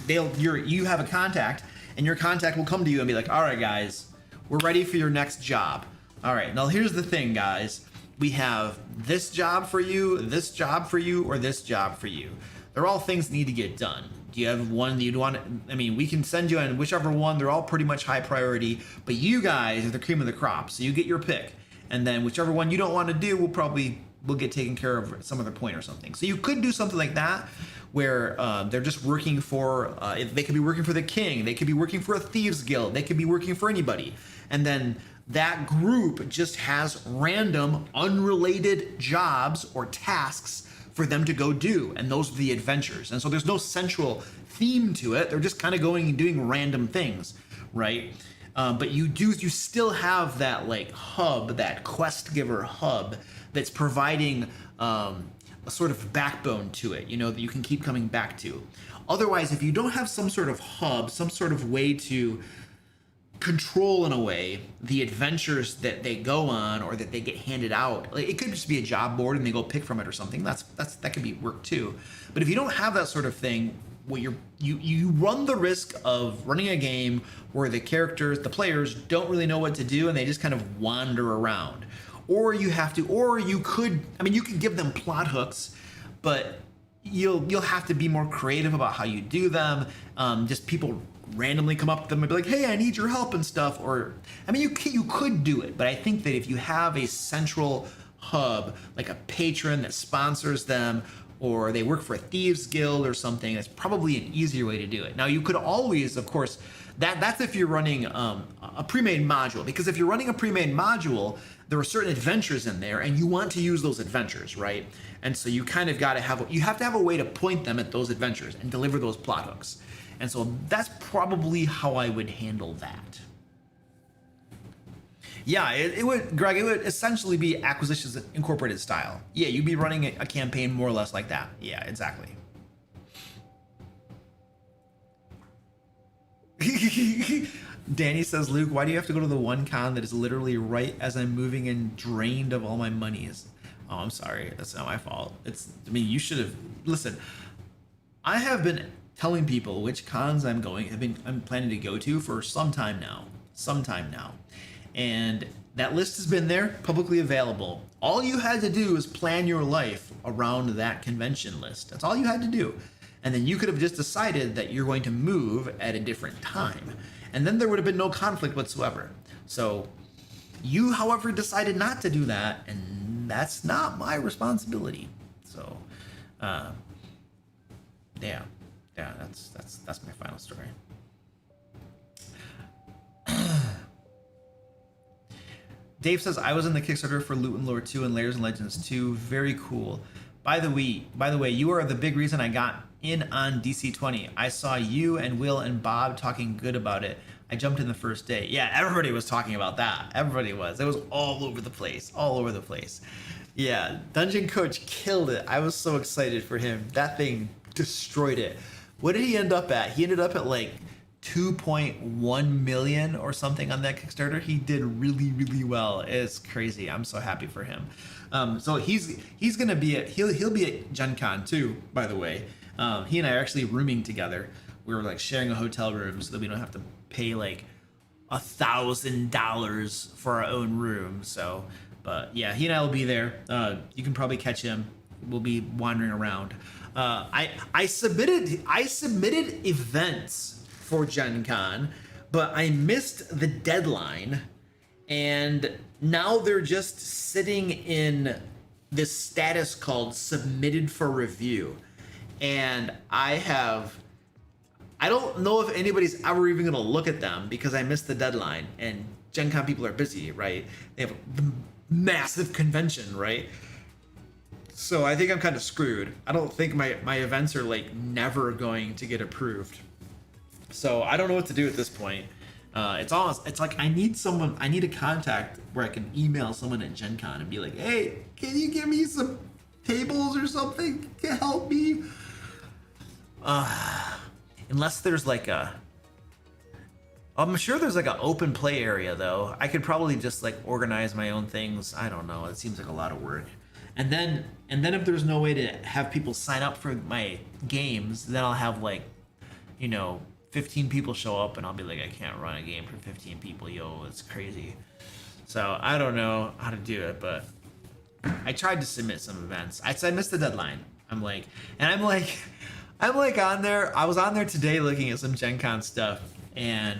you have a contact, and your contact will come to you and be like, all right, guys, we're ready for your next job. All right, now here's the thing, guys. We have this job for you, this job for you, or this job for you. They're all things that need to get done. Do you have one that you'd want? I mean, we can send you on whichever one. They're all pretty much high priority, but you guys are the cream of the crop, so you get your pick. And then whichever one you don't want to do, we'll get taken care of at some other point or something. So you could do something like that, where they're just working for, they could be working for the king, they could be working for a thieves guild, they could be working for anybody. And then that group just has random, unrelated jobs or tasks for them to go do, and those are the adventures. And so there's no central theme to it. They're just kind of going and doing random things, right? But you still have that like hub, that quest giver hub that's providing a sort of backbone to it, that you can keep coming back to. Otherwise, if you don't have some sort of hub, some sort of way to control in a way the adventures that they go on or that they get handed out, like, it could just be a job board and they go pick from it or something. That could be work too. But if you don't have that sort of thing, where you run the risk of running a game where the players don't really know what to do and they just kind of wander around. Or you could give them plot hooks, but you'll have to be more creative about how you do them. Just people randomly come up to them and be like, hey, I need your help and stuff. Or, I mean, you could do it, but I think that if you have a central hub, like a patron that sponsors them, or they work for a thieves guild or something, that's probably an easier way to do it. Now, you could always, of course, that's if you're running a pre-made module, because if you're running a pre-made module, there are certain adventures in there and you want to use those adventures, right? And so you kind of got to have a way to point them at those adventures and deliver those plot hooks. And so that's probably how I would handle that. Yeah, it would, Greg, it would essentially be Acquisitions Incorporated style. Yeah, you'd be running a campaign more or less like that. Yeah, exactly. Danny says, Luke, why do you have to go to the one con that is literally right as I'm moving and drained of all my monies? Oh, I'm sorry. That's not my fault. You should have, listen, I have been telling people which cons I'm planning to go to for some time now. And that list has been there, publicly available. All you had to do is plan your life around that convention list. That's all you had to do. And then you could have just decided that you're going to move at a different time. And then there would have been no conflict whatsoever. So you, however, decided not to do that, and that's not my responsibility. So, yeah, that's my final story. Dave says, I was in the Kickstarter for Loot and Lore 2 and Lairs and Legends 2. Very cool. By the way, you are the big reason I got in on DC20. I saw you and Will and Bob talking good about it. I jumped in the first day. Yeah, everybody was talking about that. Everybody was. It was all over the place. Yeah, Dungeon Coach killed it. I was so excited for him. That thing destroyed it. What did he end up at? He ended up at like 2.1 million or something on that Kickstarter. He did really, really well. It's crazy. I'm so happy for him. So he's gonna be he'll be at Gen Con too, by the way. He and I are actually rooming together. We were like sharing a hotel room so that we don't have to pay like $1,000 for our own room. So But yeah, he and I will be there. You can probably catch him. We'll be wandering around. I submitted events for Gen Con, but I missed the deadline, and now they're just sitting in this status called submitted for review. And I don't know if anybody's ever even gonna look at them because I missed the deadline, and Gen Con people are busy, right? They have a massive convention, right? So I think I'm kind of screwed. I don't think my events are like never going to get approved. So I don't know what to do at this point. It's like I need a contact where I can email someone at Gen Con and be like, hey, can you give me some tables or something to help me? Unless there's like I'm sure there's like an open play area though. I could probably just like organize my own things. I don't know. It seems like a lot of work. And then if there's no way to have people sign up for my games, then I'll have like, 15 people show up and I'll be like, I can't run a game for 15 people. Yo, it's crazy. So I don't know how to do it, but I tried to submit some events. I missed the deadline. I'm like on there. I was on there today looking at some Gen Con stuff, and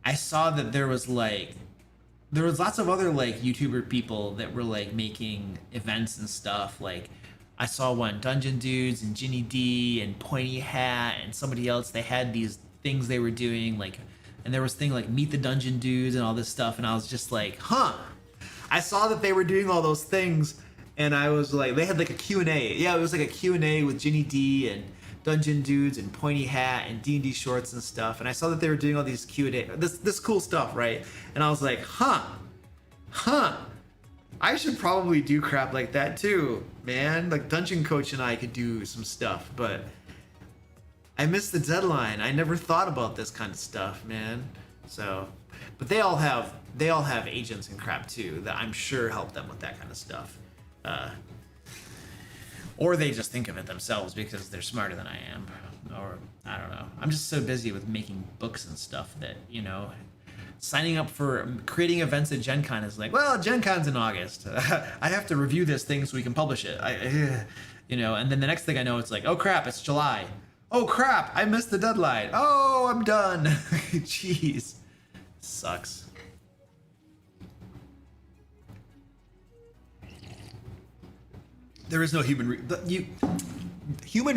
I saw that there was lots of other like YouTuber people that were like making events and stuff. Like I saw one, Dungeon Dudes and Ginny D and Pointy Hat and somebody else. They had these things they were doing, like, and there was thing like Meet the Dungeon Dudes and all this stuff, and I was just like, huh. I saw that they were doing all those things, and I was like, they had like a Q&A. Yeah, it was like a Q&A with Ginny D and Dungeon Dudes and Pointy Hat and D&D shorts and stuff, and I saw that they were doing all these Q&A, this cool stuff, right? And I was like, huh, I should probably do crap like that too, man. Like Dungeon Coach and I could do some stuff, but I missed the deadline. I never thought about this kind of stuff, man. So, but they all have agents and crap too that I'm sure help them with that kind of stuff. Or they just think of it themselves because they're smarter than I am. Or I don't know. I'm just so busy with making books and stuff that, signing up for creating events at Gen Con is like, well, Gen Con's in August. I have to review this thing so we can publish it. And then the next thing I know, it's like, oh crap, it's July. Oh crap, I missed the deadline. Oh, I'm done. Jeez. Sucks. There is no human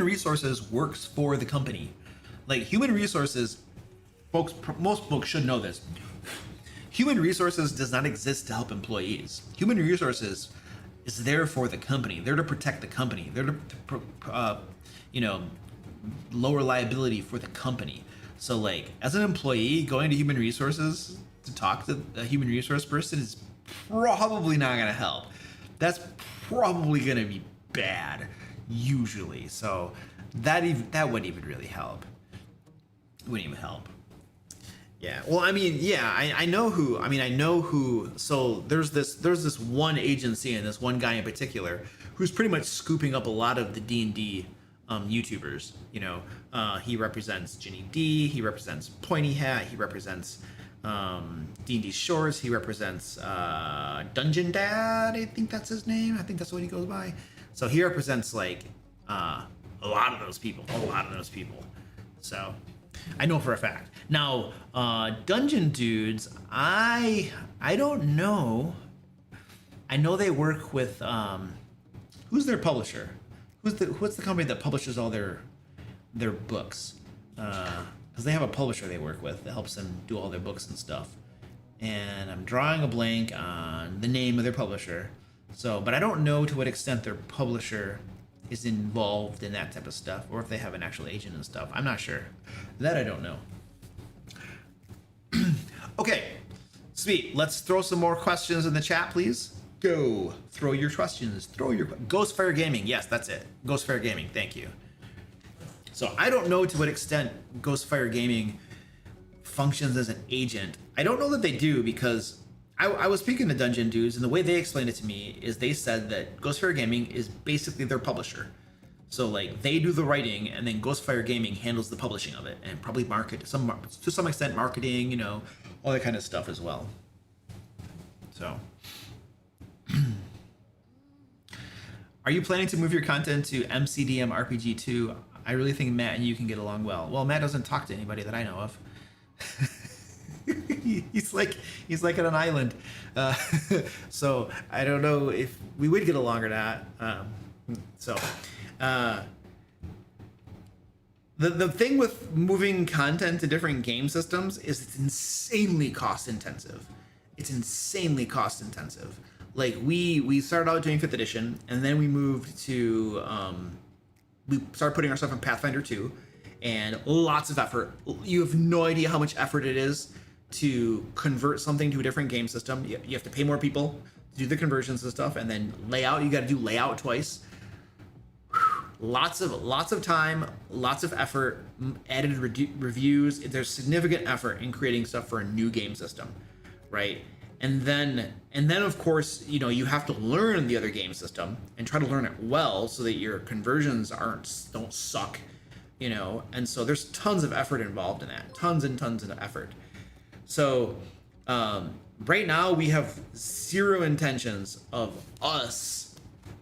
resources works for the company. Like human resources, most folks should know this. Human resources does not exist to help employees. Human resources is there for the company. They're to protect the company. They're to, lower liability for the company. So like as an employee going to human resources to talk to a human resource person is probably not going to help. That's probably going to be bad usually. So that wouldn't even really help. It wouldn't even help. Yeah. Well, I mean, yeah, I know who. So there's this one agency and this one guy in particular who's pretty much scooping up a lot of the D&D YouTubers. He represents Ginny D. He represents Pointy Hat. He represents D&D Shorts. He represents Dungeon Dad. I think that's his name. I think that's what he goes by. So he represents like a lot of those people. So I know for a fact. Now, Dungeon Dudes, I don't know. I know they work with who's their publisher? What's the company that publishes all their books? Because they have a publisher they work with that helps them do all their books and stuff. And I'm drawing a blank on the name of their publisher. So, but I don't know to what extent their publisher is involved in that type of stuff, or if they have an actual agent and stuff. I'm not sure. That I don't know. Okay, sweet. Let's throw some more questions in the chat, please. Go. Throw your questions. Ghostfire Gaming. Yes, that's it. Ghostfire Gaming. Thank you. So I don't know to what extent Ghostfire Gaming functions as an agent. I don't know that they do because I was speaking to Dungeon Dudes, and the way they explained it to me is they said that Ghostfire Gaming is basically their publisher. So like they do the writing, and then Ghostfire Gaming handles the publishing of it, and probably to some extent marketing, all that kind of stuff as well. So Are you planning to move your content to MCDM RPG 2? I really think Matt and you can get along well. Well, Matt doesn't talk to anybody that I know of. he's like on an island, uh, so I don't know if we would get along or not. So the thing with moving content to different game systems is it's insanely cost intensive. It's insanely cost intensive. Like we started out doing 5th edition, and then we moved to we started putting our stuff in Pathfinder 2, and lots of effort. You have no idea how much effort it is to convert something to a different game system. You have to pay more people to do the conversions and stuff, and then layout. You got to do layout twice. Lots of time, lots of effort, edited reviews. There's significant effort in creating stuff for a new game system, right? And then of course, you know, you have to learn the other game system and try to learn it well so that your conversions don't suck, you know. And so there's tons of effort involved in that, tons and tons of effort. So right now we have zero intentions of us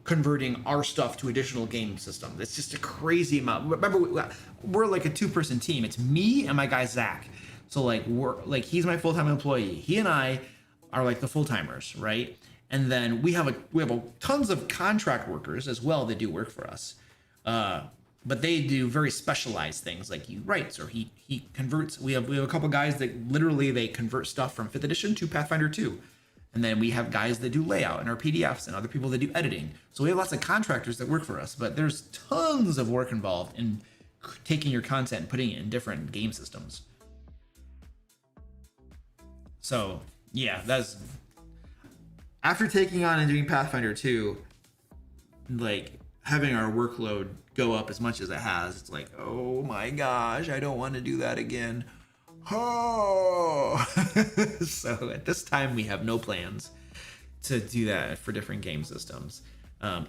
converting our stuff to additional game system. It's just a crazy amount. Remember, we're like a 2-person team. It's me and my guy Zach. So like he's my full-time employee. He and I are like the full-timers, right? And then we have tons of contract workers as well that do work for us. But they do very specialized things, like he writes or he converts. We have a couple guys that literally they convert stuff from 5th edition to Pathfinder 2. And then we have guys that do layout in our PDFs and other people that do editing. So we have lots of contractors that work for us, but there's tons of work involved in taking your content and putting it in different game systems. So yeah, that's after taking on and doing Pathfinder 2, like having our workload go up as much as it has, it's like, oh my gosh, I don't want to do that again. Oh, so at this time we have no plans to do that for different game systems.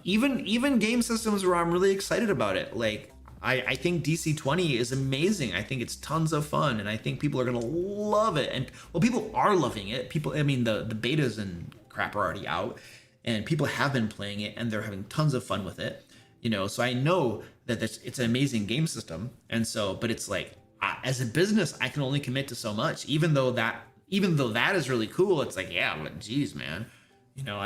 Even game systems where I'm really excited about it. Like I think DC-20 is amazing. I think it's tons of fun, and I think people are gonna love it. And well, people are loving it. I mean, the betas and crap are already out, and people have been playing it, and they're having tons of fun with it. You know, so I know that it's an amazing game system, and so, but it's like, as a business, I can only commit to so much. Even though that is really cool, it's like, yeah, but geez, man, you know,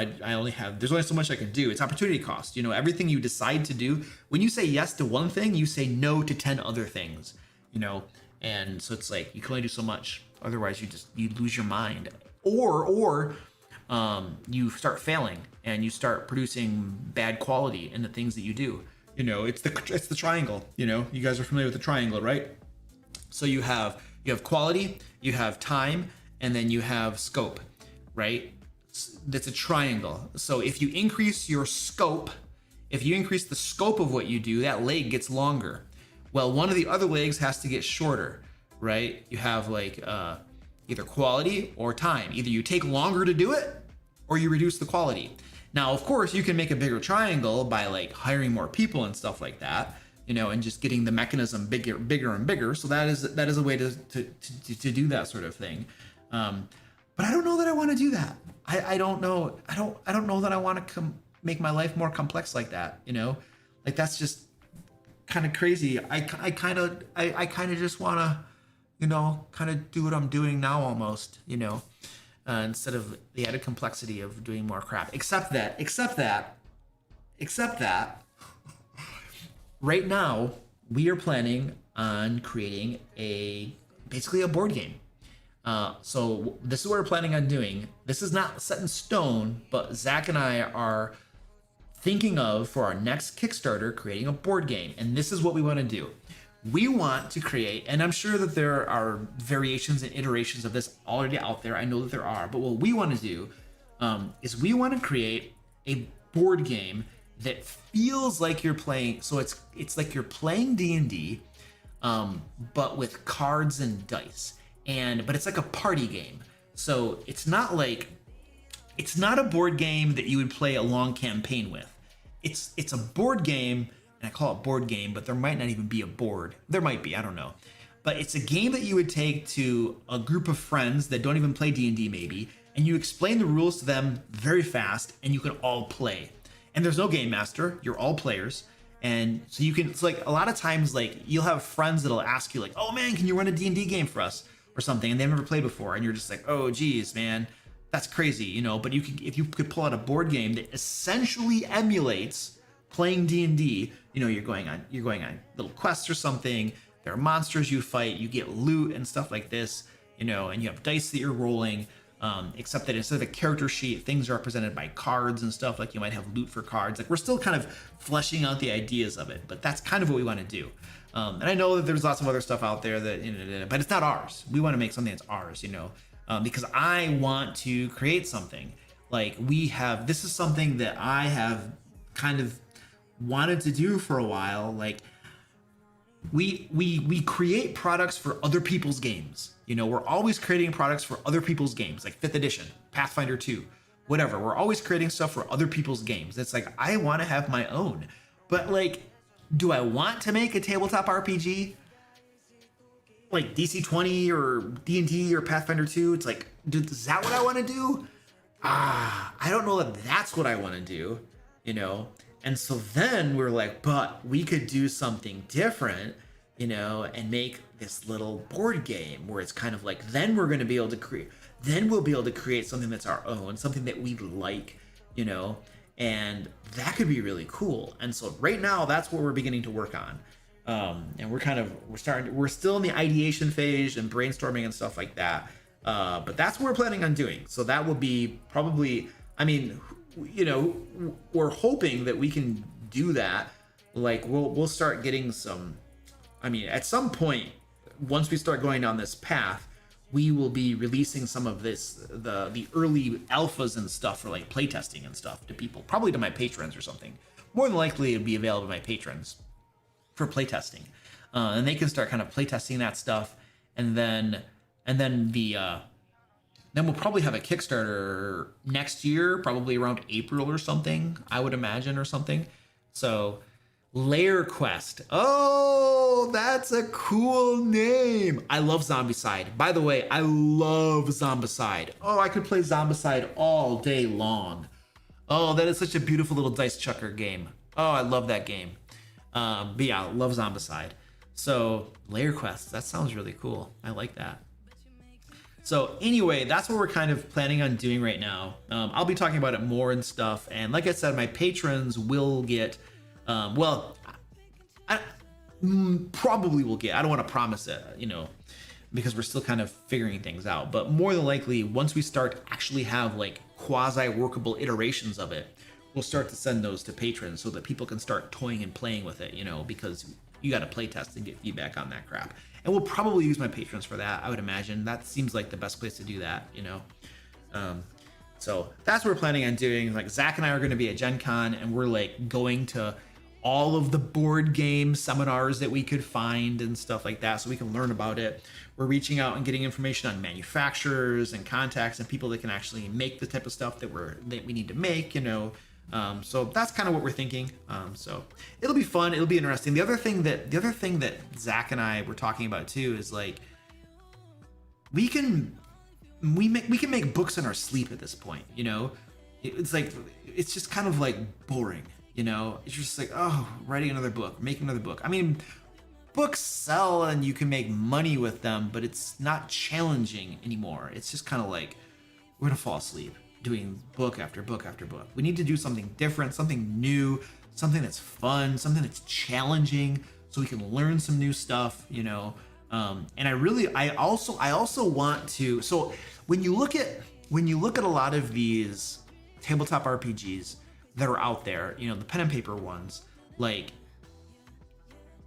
there's only so much I can do. It's opportunity cost. You know, everything you decide to do, when you say yes to one thing, you say no to 10 other things. You know, and so it's like you can only do so much. Otherwise, you lose your mind, or you start failing and you start producing bad quality in the things that you do. You know, it's the triangle. You know, you guys are familiar with the triangle, right? So you have quality, you have time, and then you have scope, right? That's a triangle. So if you increase your scope, if you increase the scope of what you do, that leg gets longer. Well, one of the other legs has to get shorter, right? You have like either quality or time. Either you take longer to do it or you reduce the quality. Now, of course, you can make a bigger triangle by like hiring more people and stuff like that. You know, and just getting the mechanism bigger and bigger. So that is a way to do that sort of thing. But I don't know that I want to do that. I don't know. I don't know that I want to make my life more complex like that. You know, like that's just kind of crazy. I kind of just want to, you know, kind of do what I'm doing now almost. You know, instead of the added complexity of doing more crap. Except that. Right now, we are planning on creating basically a board game. So this is what we're planning on doing. This is not set in stone, but Zach and I are thinking of, for our next Kickstarter, creating a board game. And this is what we want to do. We want to create, and I'm sure that there are variations and iterations of this already out there. I know that there are, but what we want to do is we want to create a board game that feels like you're playing. So it's like you're playing D&D, but with cards and dice, but it's like a party game. So it's not a board game that you would play a long campaign with. It's a board game, and I call it board game, but there might not even be a board. There might be, I don't know. But it's a game that you would take to a group of friends that don't even play D&D maybe, and you explain the rules to them very fast, and you can all play. And there's no game master, you're all players. And so you can, it's like a lot of times, like you'll have friends that'll ask you like, oh man, can you run a D&D game for us or something? And they've never played before. And you're just like, oh geez, man, that's crazy, you know. But you can, if you could pull out a board game that essentially emulates playing D&D, you know, you're going on little quests or something. There are monsters you fight, you get loot and stuff like this, you know, and you have dice that you're rolling. Except that instead of a character sheet, things are represented by cards and stuff. Like you might have loot for cards. Like we're still kind of fleshing out the ideas of it, but that's kind of what we want to do. And I know that there's lots of other stuff out there that, you know, but it's not ours. We want to make something that's ours, you know, because I want to create something. Like this is something that I have kind of wanted to do for a while. Like we create products for other people's games. You know, we're always creating products for other people's games, like 5th edition, Pathfinder 2, whatever. We're always creating stuff for other people's games. It's like, I want to have my own. But like, do I want to make a tabletop RPG? Like DC 20 or D&D or Pathfinder 2? It's like, is that what I want to do? I don't know that that's what I want to do, you know? And so then we're like, but we could do something different, you know, and make this little board game where it's kind of like, then we'll be able to create something that's our own, something that we like, you know, and that could be really cool. And so right now that's what we're beginning to work on. And we're still in the ideation phase and brainstorming and stuff like that. But that's what we're planning on doing. So that will be probably, I mean, you know, we're hoping that we can do that. Like we'll start getting some, I mean, at some point, once we start going down this path, we will be releasing some of this, the early alphas and stuff for like playtesting and stuff to people, probably to my patrons or something. More than likely it'll be available to my patrons for playtesting. And they can start kind of playtesting that stuff. And then we'll probably have a Kickstarter next year, probably around April or something, I would imagine, or something. So Lair Quest. Oh, that's a cool name. I love Zombicide. By the way, I love Zombicide. Oh, I could play Zombicide all day long. Oh, that is such a beautiful little dice chucker game. Oh, I love that game. But yeah, I love Zombicide. So Lair Quest, that sounds really cool. I like that. So anyway, that's what we're kind of planning on doing right now. I'll be talking about it more and stuff. And like I said, my patrons will get, probably will get, I don't want to promise it, you know, because we're still kind of figuring things out. But more than likely, once we start actually have like quasi-workable iterations of it, we'll start to send those to patrons so that people can start toying and playing with it, you know, because you got to play test and get feedback on that crap. And we'll probably use my patrons for that, I would imagine. That seems like the best place to do that, you know. So that's what we're planning on doing. Like Zach and I are going to be at Gen Con, and we're like going to all of the board game seminars that we could find and stuff like that so we can learn about it. We're reaching out and getting information on manufacturers and contacts and people that can actually make the type of stuff that we need to make, you know. So that's kind of what we're thinking. So it'll be fun. It'll be interesting. The other thing that Zach and I were talking about too is like we can make books in our sleep at this point. You know, it's like it's just kind of like boring. You know, it's just like, oh, writing another book, making another book. I mean, books sell and you can make money with them, but it's not challenging anymore. It's just kind of like we're gonna fall asleep doing book after book after book. We need to do something different, something new, something that's fun, something that's challenging, so we can learn some new stuff, you know. And I also want to. So when you look at a lot of these tabletop RPGs that are out there, you know, the pen and paper ones, like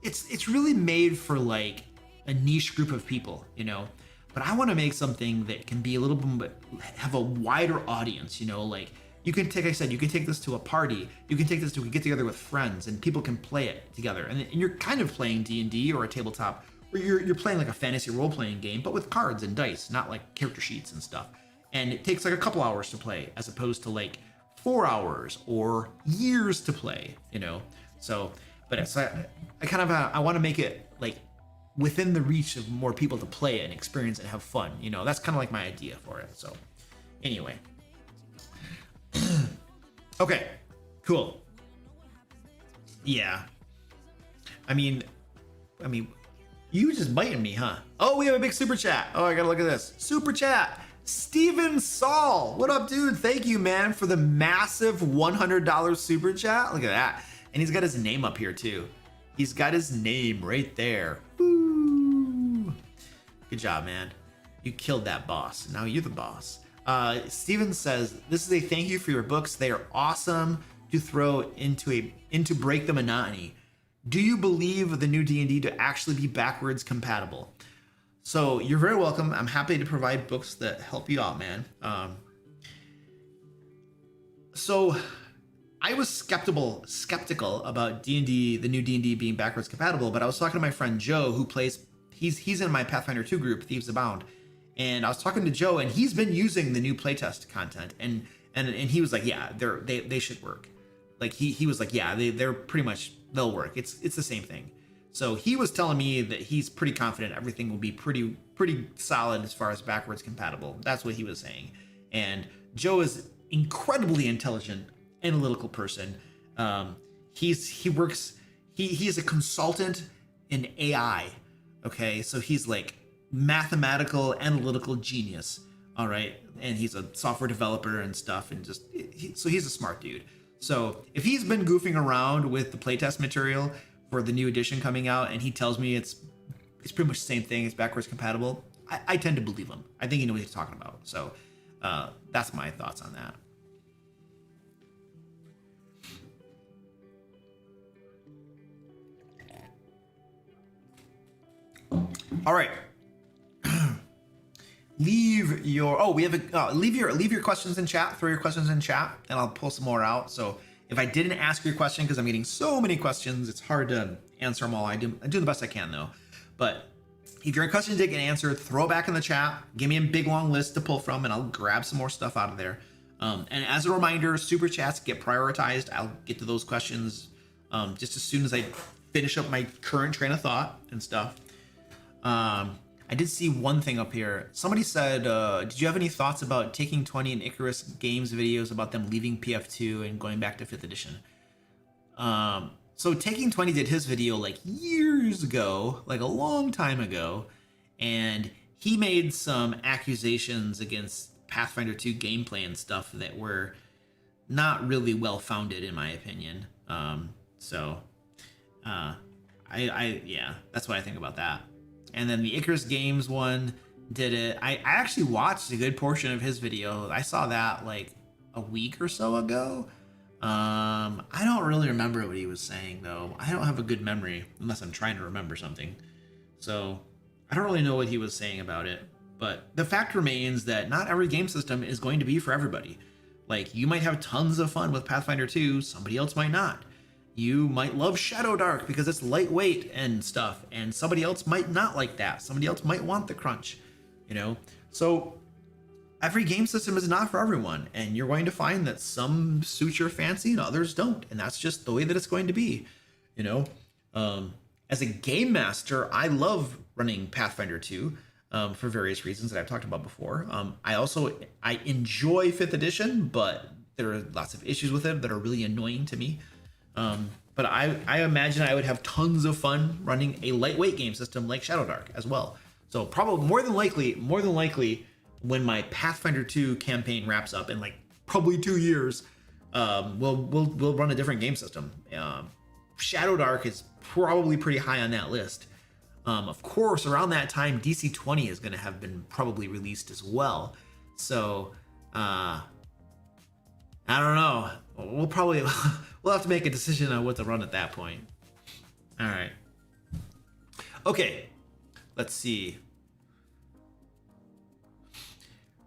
it's really made for like a niche group of people, you know. But I want to make something that can be a little bit, have a wider audience, you know, like you can take this to a party, you can take this to a get together with friends and people can play it together. And you're kind of playing D&D or a tabletop, or you're playing like a fantasy role-playing game, but with cards and dice, not like character sheets and stuff. And it takes like a couple hours to play as opposed to like 4 hours or years to play, you know? So, but I want to make it like within the reach of more people to play it and experience it and have fun, you know. That's kind of like my idea for it. So Anyway. Okay, cool. Yeah. I mean, you just biting me, huh? Oh, we have a big super chat. Oh, I gotta look at this. Super chat. Steven Saul. What up, dude? Thank you, man, for the massive $100 super chat. Look at that. And he's got his name up here, too. He's got his name right there. Woo. Good job, man. You killed that boss. Now you're the boss. Steven says, this is a thank you for your books. They are awesome to throw into break the monotony. Do you believe the new D&D to actually be backwards compatible? So you're very welcome. I'm happy to provide books that help you out, man. So I was skeptical about D&D, the new D&D being backwards compatible, but I was talking to my friend Joe, who plays, he's in my Pathfinder 2 group, Thieves Abound. And I was talking to Joe, and he's been using the new playtest content, and he was like, yeah, they should work. Like he was like, yeah, they're pretty much, they'll work. It's the same thing. So he was telling me that he's pretty confident everything will be pretty solid as far as backwards compatible. That's what he was saying. And Joe is incredibly intelligent, analytical person. He is a consultant in AI. Okay, so he's like mathematical, analytical genius. All right, and he's a software developer and stuff, and so he's a smart dude. So if he's been goofing around with the playtest material for the new edition coming out, and he tells me it's pretty much the same thing, it's backwards compatible, I tend to believe him. I think he knows what he's talking about. So that's my thoughts on that. All right. Leave your leave your questions in chat. Throw your questions in chat, and I'll pull some more out. So if I didn't ask your question, because I'm getting so many questions, it's hard to answer them all. I do the best I can though. But if your question did get answered, throw it back in the chat. Give me a big long list to pull from, and I'll grab some more stuff out of there. And as a reminder, super chats get prioritized. I'll get to those questions just as soon as I finish up my current train of thought and stuff. I did see one thing up here. Somebody said, did you have any thoughts about Taking 20 and Icarus Games videos about them leaving PF2 and going back to 5th edition? So Taking 20 did his video like years ago, like a long time ago, and he made some accusations against Pathfinder 2 gameplay and stuff that were not really well founded in my opinion. Yeah, that's what I think about that. And then the Icarus Games one did it. I actually watched a good portion of his video. I saw that like a week or so ago. I don't really remember what he was saying though. I don't have a good memory unless I'm trying to remember something. So I don't really know what he was saying about it. But the fact remains that not every game system is going to be for everybody. Like you might have tons of fun with Pathfinder 2, somebody else might not. You might love Shadow Dark because it's lightweight and stuff, and somebody else might not like that. Somebody else might want the crunch, you know? So every game system is not for everyone, and you're going to find that some suit your fancy and others don't, and that's just the way that it's going to be, you know? As a game master, I love running Pathfinder 2 for various reasons that I've talked about before. I enjoy 5th edition, but there are lots of issues with it that are really annoying to me. But I imagine I would have tons of fun running a lightweight game system like Shadow Dark as well. So probably more than likely, when my Pathfinder 2 campaign wraps up in like probably 2 years, we'll run a different game system. Shadow Dark is probably pretty high on that list. Of course, around that time, DC 20 is going to have been probably released as well. So I don't know. We'll have to make a decision on what to run at that point. All right. Okay. Let's see.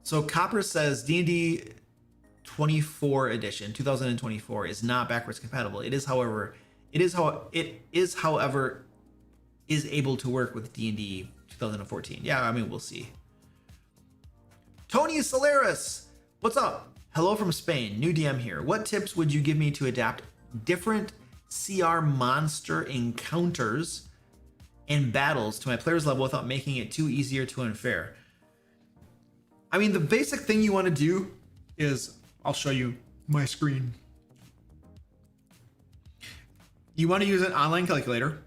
So Copper says D&D 24 edition 2024 is not backwards compatible. It is, however, able to work with D&D 2014. Yeah, I mean, we'll see. Tony Solaris, what's up? Hello from Spain, new DM here. What tips would you give me to adapt different CR monster encounters and battles to my player's level without making it too easy or too unfair? I mean, the basic thing you want to do is, I'll show you my screen. You want to use an online calculator,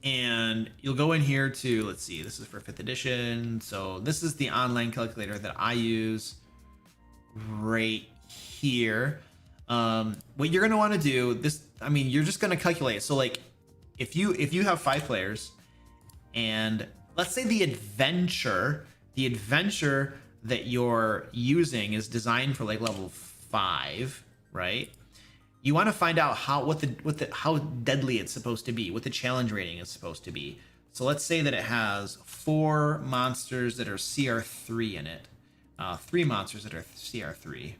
and you'll go in here to, let's see, this is for 5th edition. So this is the online calculator that I use right here. What you're going to want to do, this, I mean, you're just going to calculate. So like if you have 5 players, and let's say the adventure that you're using is designed for like level 5, right? You want to find out how deadly it's supposed to be, what the challenge rating is supposed to be. So let's say that it has 4 monsters that are CR3 in it, 3 monsters that are CR3.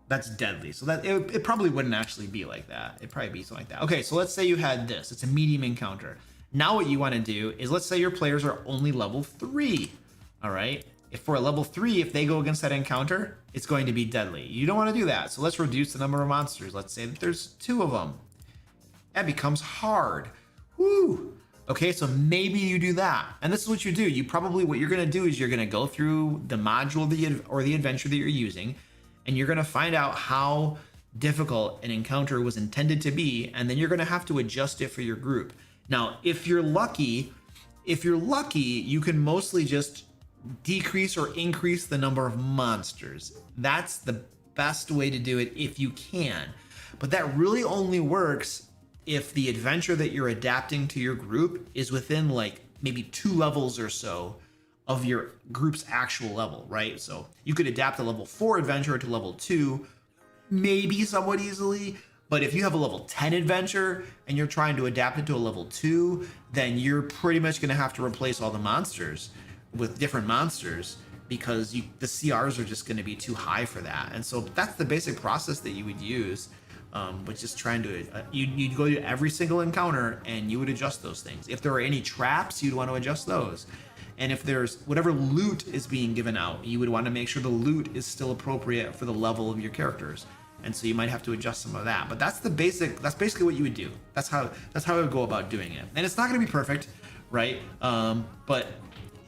That's deadly. So that it probably wouldn't actually be like that. It'd probably be something like that. Okay, so let's say you had this. It's a medium encounter. Now what you want to do is, let's say your players are only level 3. All right. If for a level 3, if they go against that encounter, it's going to be deadly. You don't want to do that. So let's reduce the number of monsters. Let's say that there's 2 of them. That becomes hard. Woo. Okay, so maybe you do that. And this is what you do. What you're going to do is you're going to go through the module or the adventure that you're using, and you're going to find out how difficult an encounter was intended to be, and then you're going to have to adjust it for your group. Now, if you're lucky, you can mostly just decrease or increase the number of monsters. That's the best way to do it if you can. But that really only works if the adventure that you're adapting to your group is within like maybe 2 levels or so of your group's actual level, right? So you could adapt a level 4 adventure to level 2 maybe somewhat easily, but if you have a level 10 adventure and you're trying to adapt it to a level 2, then you're pretty much going to have to replace all the monsters with different monsters, because the CRs are just going to be too high for that. And so that's the basic process that you would use, but just trying to, you'd go to every single encounter and you would adjust those things. If there are any traps, you'd want to adjust those. And if there's whatever loot is being given out, you would want to make sure the loot is still appropriate for the level of your characters. And so you might have to adjust some of that. But that's basically what you would do. That's how I would go about doing it. And it's not going to be perfect, right? But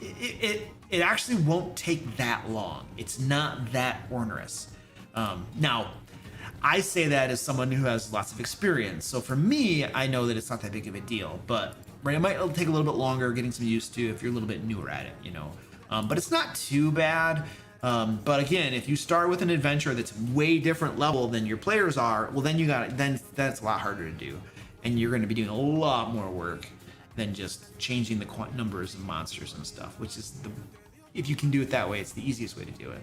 it actually won't take that long. It's not that onerous. Now, I say that as someone who has lots of experience. So for me, I know that it's not that big of a deal. But right, it might take a little bit longer getting some used to if you're a little bit newer at it, you know. But it's not too bad. But again, if you start with an adventure that's way different level than your players are, well, then that's a lot harder to do, and you're going to be doing a lot more work than just changing the numbers of monsters and stuff. Which is if you can do it that way, it's the easiest way to do it.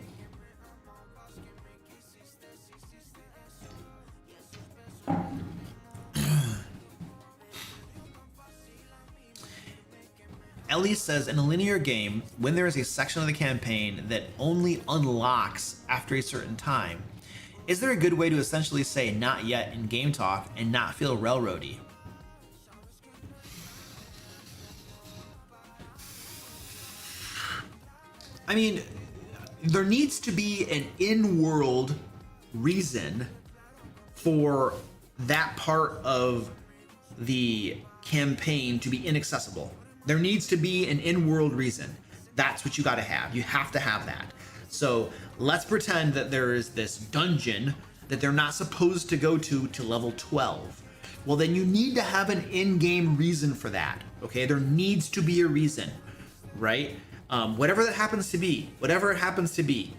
Ellie says, in a linear game, when there is a section of the campaign that only unlocks after a certain time, is there a good way to essentially say not yet in game talk and not feel railroady? I mean, there needs to be an in-world reason for that part of the campaign to be inaccessible. There needs to be an in-world reason. That's what you got to have. You have to have that. So let's pretend that there is this dungeon that they're not supposed to go to level 12. Well, then you need to have an in-game reason for that. Okay, there needs to be a reason, right? Whatever it happens to be,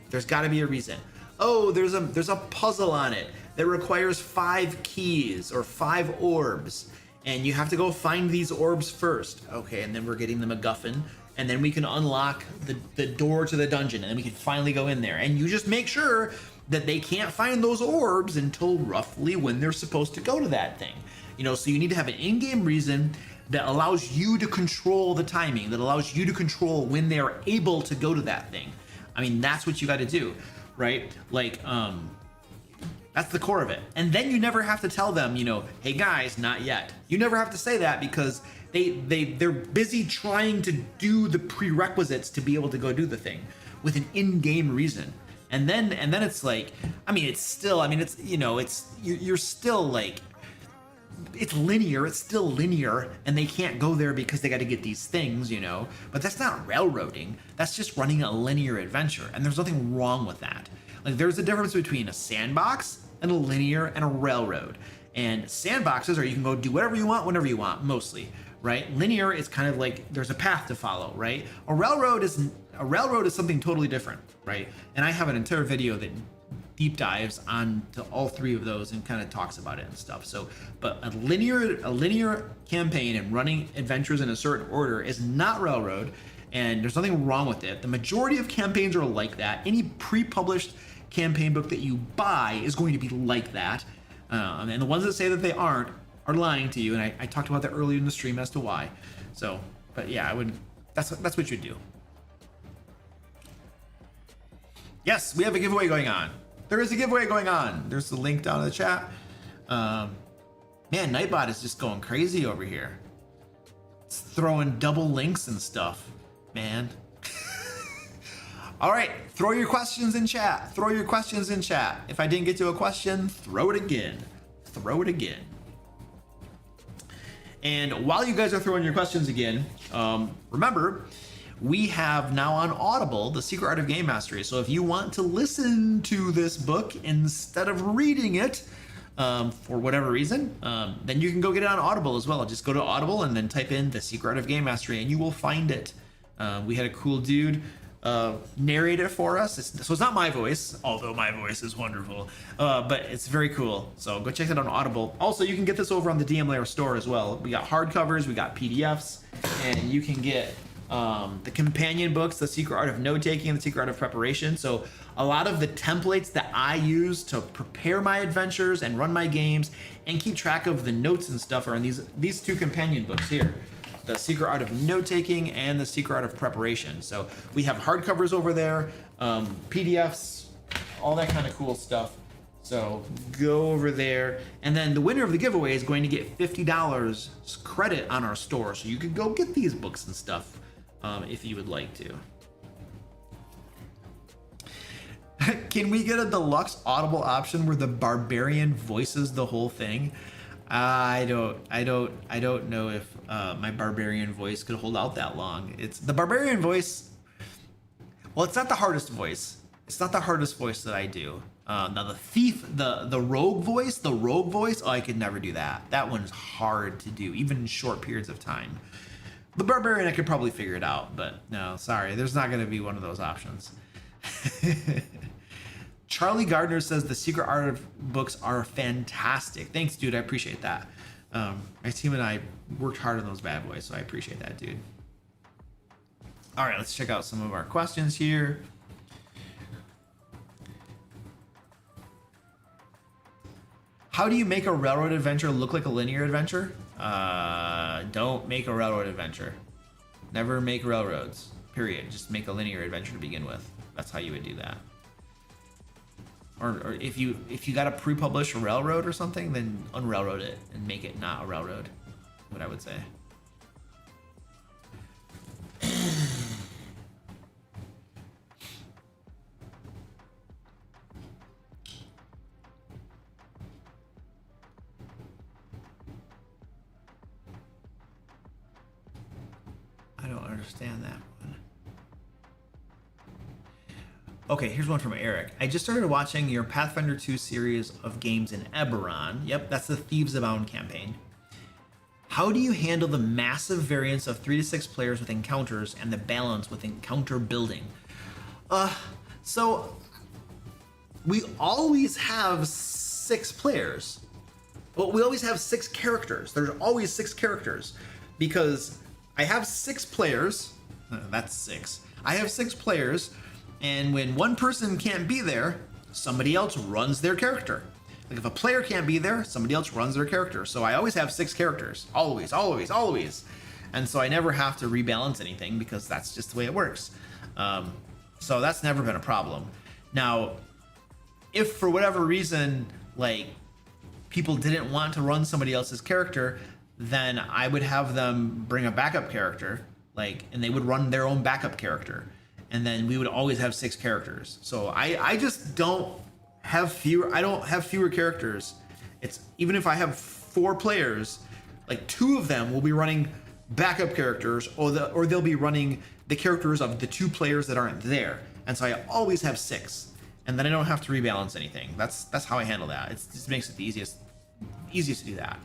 there's got to be a reason. Oh, there's a puzzle on it that requires 5 keys or 5 orbs, and you have to go find these orbs first. Okay, and then we're getting the MacGuffin, and then we can unlock the door to the dungeon, and then we can finally go in there. And you just make sure that they can't find those orbs until roughly when they're supposed to go to that thing. You know, so you need to have an in-game reason that allows you to control the timing, that allows you to control when they're able to go to that thing. I mean, that's what you got to do, right? Like, that's the core of it. And then you never have to tell them, you know, hey guys, not yet. You never have to say that because they're busy trying to do the prerequisites to be able to go do the thing with an in-game reason. And then it's like, I mean, it's still, I mean, it's, you know, it's, you're still like it's linear, it's still linear, and they can't go there because they got to get these things, you know. But that's not railroading. That's just running a linear adventure, and there's nothing wrong with that. Like, there's a difference between a sandbox and a linear and a railroad. And sandboxes are you can go do whatever you want, whenever you want, mostly, right? Linear is kind of like there's a path to follow, right? A railroad is something totally different, right? And I have an entire video that deep dives onto all three of those and kind of talks about it and stuff. So, but a linear campaign and running adventures in a certain order is not railroad, and there's nothing wrong with it. The majority of campaigns are like that. Any pre-published campaign book that you buy is going to be like that. And the ones that say that they aren't are lying to you. And I talked about that earlier in the stream as to why. So, but yeah, I would. That's what you'd do. Yes, we have a giveaway going on. There is a giveaway going on. There's the link down in the chat. Man, Nightbot is just going crazy over here. It's throwing double links and stuff, man. All right, throw your questions in chat. Throw your questions in chat. If I didn't get to a question, throw it again. Throw it again. And while you guys are throwing your questions again, remember, we have now on Audible, The Secret Art of Game Mastery. So if you want to listen to this book instead of reading it, for whatever reason, then you can go get it on Audible as well. Just go to Audible and then type in The Secret Art of Game Mastery and you will find it. We had a cool dude narrate it for us. So it's not my voice, although my voice is wonderful, but it's very cool. So go check it out on Audible. Also, you can get this over on the DM Lair store as well. We got hardcovers, we got PDFs, and you can get the companion books, The Secret Art of Note Taking and The Secret Art of Preparation. So a lot of the templates that I use to prepare my adventures and run my games and keep track of the notes and stuff are in these two companion books here. The Secret Art of Note Taking and The Secret Art of Preparation. So we have hardcovers over there, PDFs, all that kind of cool stuff. So go over there. And then the winner of the giveaway is going to get $50 credit on our store. So you can go get these books and stuff if you would like to. Can we get a deluxe Audible option where the barbarian voices the whole thing? I don't know if my barbarian voice could hold out that long. It's the barbarian voice. Well, it's not the hardest voice. It's not the hardest voice that I do. Now the thief, the rogue voice, oh, I could never do that. That one's hard to do, even in short periods of time. The barbarian, I could probably figure it out, but no, sorry, there's not going to be one of those options. Charlie Gardner says the Secret Art of books are fantastic. Thanks, dude. I appreciate that. My team and I worked hard on those bad boys, so I appreciate that, dude. All right, let's check out some of our questions here. How do you make a railroad adventure look like a linear adventure? Don't make a railroad adventure. Never make railroads, period. Just make a linear adventure to begin with. That's how you would do that. Or if you got a pre-published railroad or something, then unrailroad it and make it not a railroad. What I would say. I don't understand that one. Okay, here's one from Eric. I just started watching your Pathfinder 2 series of games in Eberron. Yep, that's the Thieves Abound campaign. How do you handle the massive variance of 3 to 6 players with encounters and the balance with encounter building? So we always have 6 players. Well, we always have 6 characters. There's always 6 characters because I have 6 players. That's 6. I have 6 players. And when one person can't be there, somebody else runs their character. Like if a player can't be there, somebody else runs their character. So I always have 6 characters. Always, always, always. And so I never have to rebalance anything because that's just the way it works. So that's never been a problem. Now, if for whatever reason, like people didn't want to run somebody else's character, then I would have them bring a backup character, and they would run their own backup character. And then we would always have 6 characters. So I just don't have fewer. I don't have fewer characters. It's even if I have 4 players, like 2 of them will be running backup characters, or they'll be running the characters of the 2 players that aren't there. And so I always have 6, and then I don't have to rebalance anything. That's how I handle that. It just makes it the easiest to do that.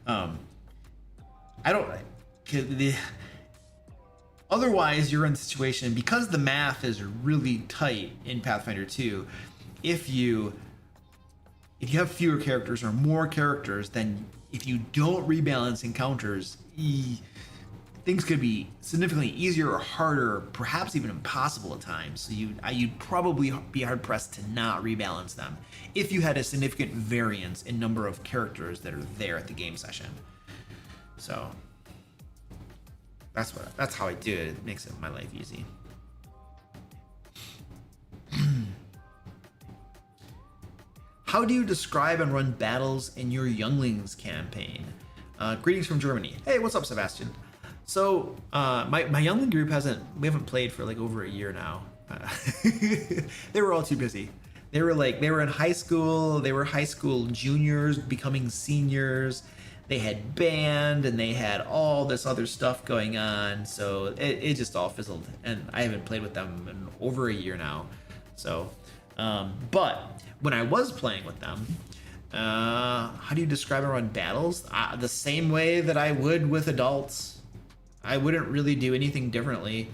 I don't. Otherwise, you're in the situation, because the math is really tight in Pathfinder 2. If you have fewer characters or more characters, then if you don't rebalance encounters, things could be significantly easier or harder, perhaps even impossible at times. So you'd probably be hard pressed to not rebalance them if you had a significant variance in number of characters that are there at the game session. So that's how I do it. It makes my life easy. How do you describe and run battles in your Younglings campaign? Greetings from Germany. Hey, what's up, Sebastian? So my Youngling group we haven't played for like over a year now. They were all too busy. They were in high school. They were high school juniors becoming seniors. They had band and they had all this other stuff going on. So it just all fizzled, and I haven't played with them in over a year now. So, but when I was playing with them, how do you describe and run battles? The same way that I would with adults. I wouldn't really do anything differently.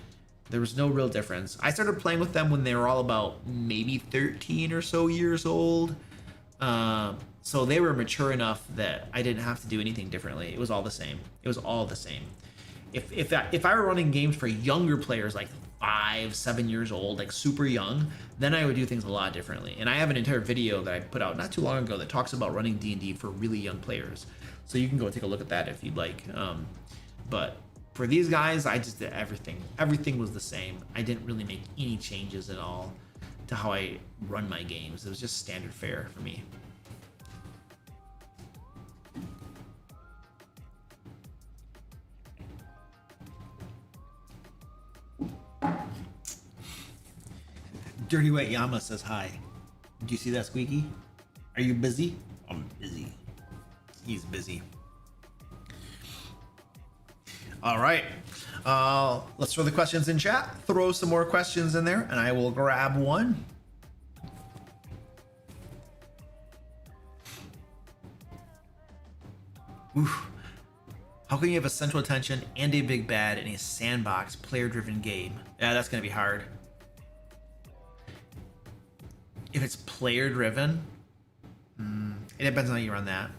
There was no real difference. I started playing with them when they were all about maybe 13 or so years old. So they were mature enough that I didn't have to do anything differently. It was all the same. It was all the same. If I were running games for younger players, like 5, 7 years old, like super young, then I would do things a lot differently. And I have an entire video that I put out not too long ago that talks about running D&D for really young players. So you can go take a look at that if you'd like. But for these guys, I just did everything. Everything was the same. I didn't really make any changes at all to how I run my games. It was just standard fare for me. Dirty White Yama says hi. Did you see that, Squeaky? Are you busy? I'm busy. He's busy. All right. Let's throw the questions in chat. Throw some more questions in there, and I will grab one. Oof. How can you have a central attention and a big bad in a sandbox player-driven game? Yeah, that's going to be hard. If it's player-driven, it depends on how you run that.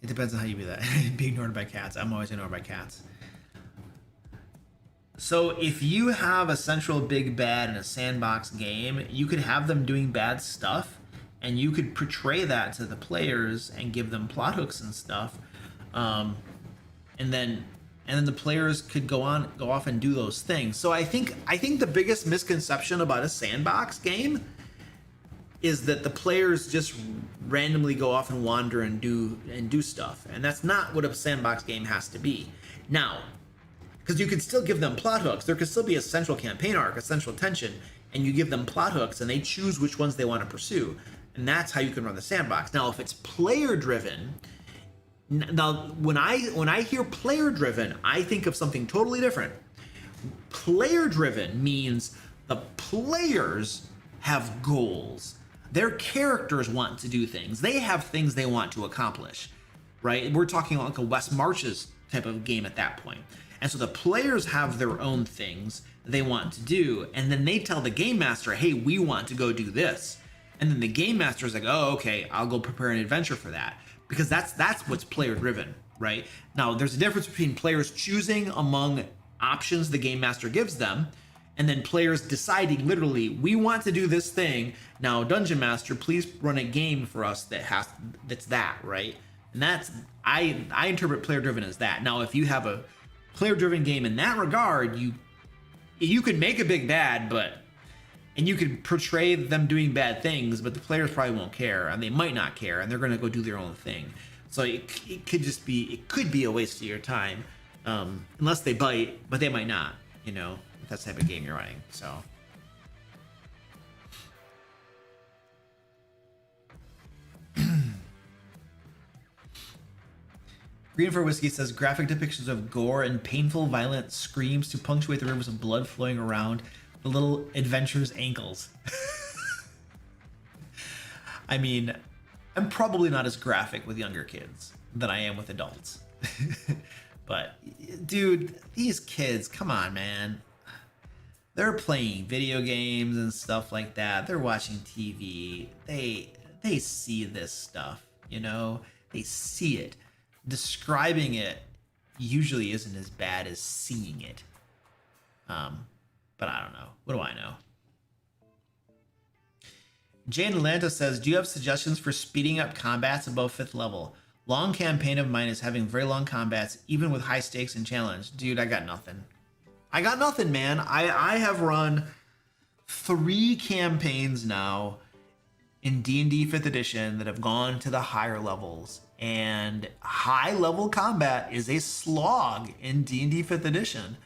It depends on how you do that. Be ignored by cats. I'm always ignored by cats. So if you have a central big bad in a sandbox game, you could have them doing bad stuff, and you could portray that to the players and give them plot hooks and stuff, and then the players could go off and do those things. So I think the biggest misconception about a sandbox game is that the players just randomly go off and wander and do stuff, and that's not what a sandbox game has to be. Now, because you could still give them plot hooks, there could still be a central campaign arc, a central tension, and you give them plot hooks, and they choose which ones they want to pursue, and that's how you can run the sandbox. Now, if it's player driven, now when I hear player driven, I think of something totally different. Player driven means the players have goals. Their characters want to do things. They have things they want to accomplish, right? We're talking like a West Marches type of game at that point. And so the players have their own things they want to do, and then they tell the game master, hey, we want to go do this. And then the game master is like, oh, okay, I'll go prepare an adventure for that. Because that's what's player driven, right? Now, there's a difference between players choosing among options the game master gives them, and then players deciding literally, we want to do this thing. Now, Dungeon Master, please run a game for us that's that, right? And that's, I interpret player driven as that. Now, if you have a player driven game in that regard, you could make a big bad, and you could portray them doing bad things, but the players probably won't care, and they might not care, and they're going to go do their own thing. So it could be a waste of your time, unless they bite, but they might not, if that's the type of game you're running. So Green for Whiskey says graphic depictions of gore and painful, violent screams to punctuate the rivers of blood flowing around the little adventurer's ankles. I mean, I'm probably not as graphic with younger kids than I am with adults. But, dude, these kids, come on, man. They're playing video games and stuff like that. They're watching TV. They see this stuff, you know? They see it. Describing it usually isn't as bad as seeing it. But I don't know. What do I know? Jane Atlanta says, do you have suggestions for speeding up combats above 5th level? Long campaign of mine is having very long combats, even with high stakes and challenge. Dude, I got nothing. I got nothing, man. I have run 3 campaigns now in D&D 5th edition that have gone to the higher levels. And high level combat is a slog in D&D 5th edition.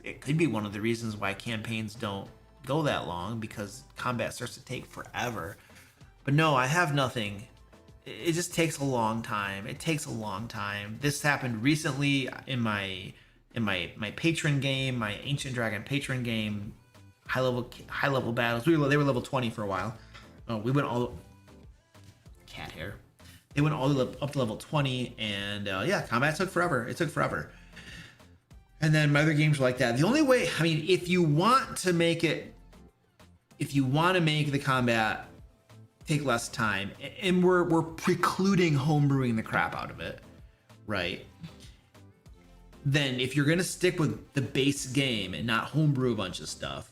It could be one of the reasons why campaigns don't go that long, because combat starts to take forever. But no, I have nothing. It just takes a long time. It takes a long time. This happened recently in my patron game, my Ancient Dragon patron game. High level battles. They were level 20 for a while. We went all cat hair. They went all the way up to level 20, and yeah, combat took forever. It took forever. And then my other games were like that. The only way, I mean, if you want to make the combat take less time, and we're precluding homebrewing the crap out of it, right? Then if you're gonna stick with the base game and not homebrew a bunch of stuff,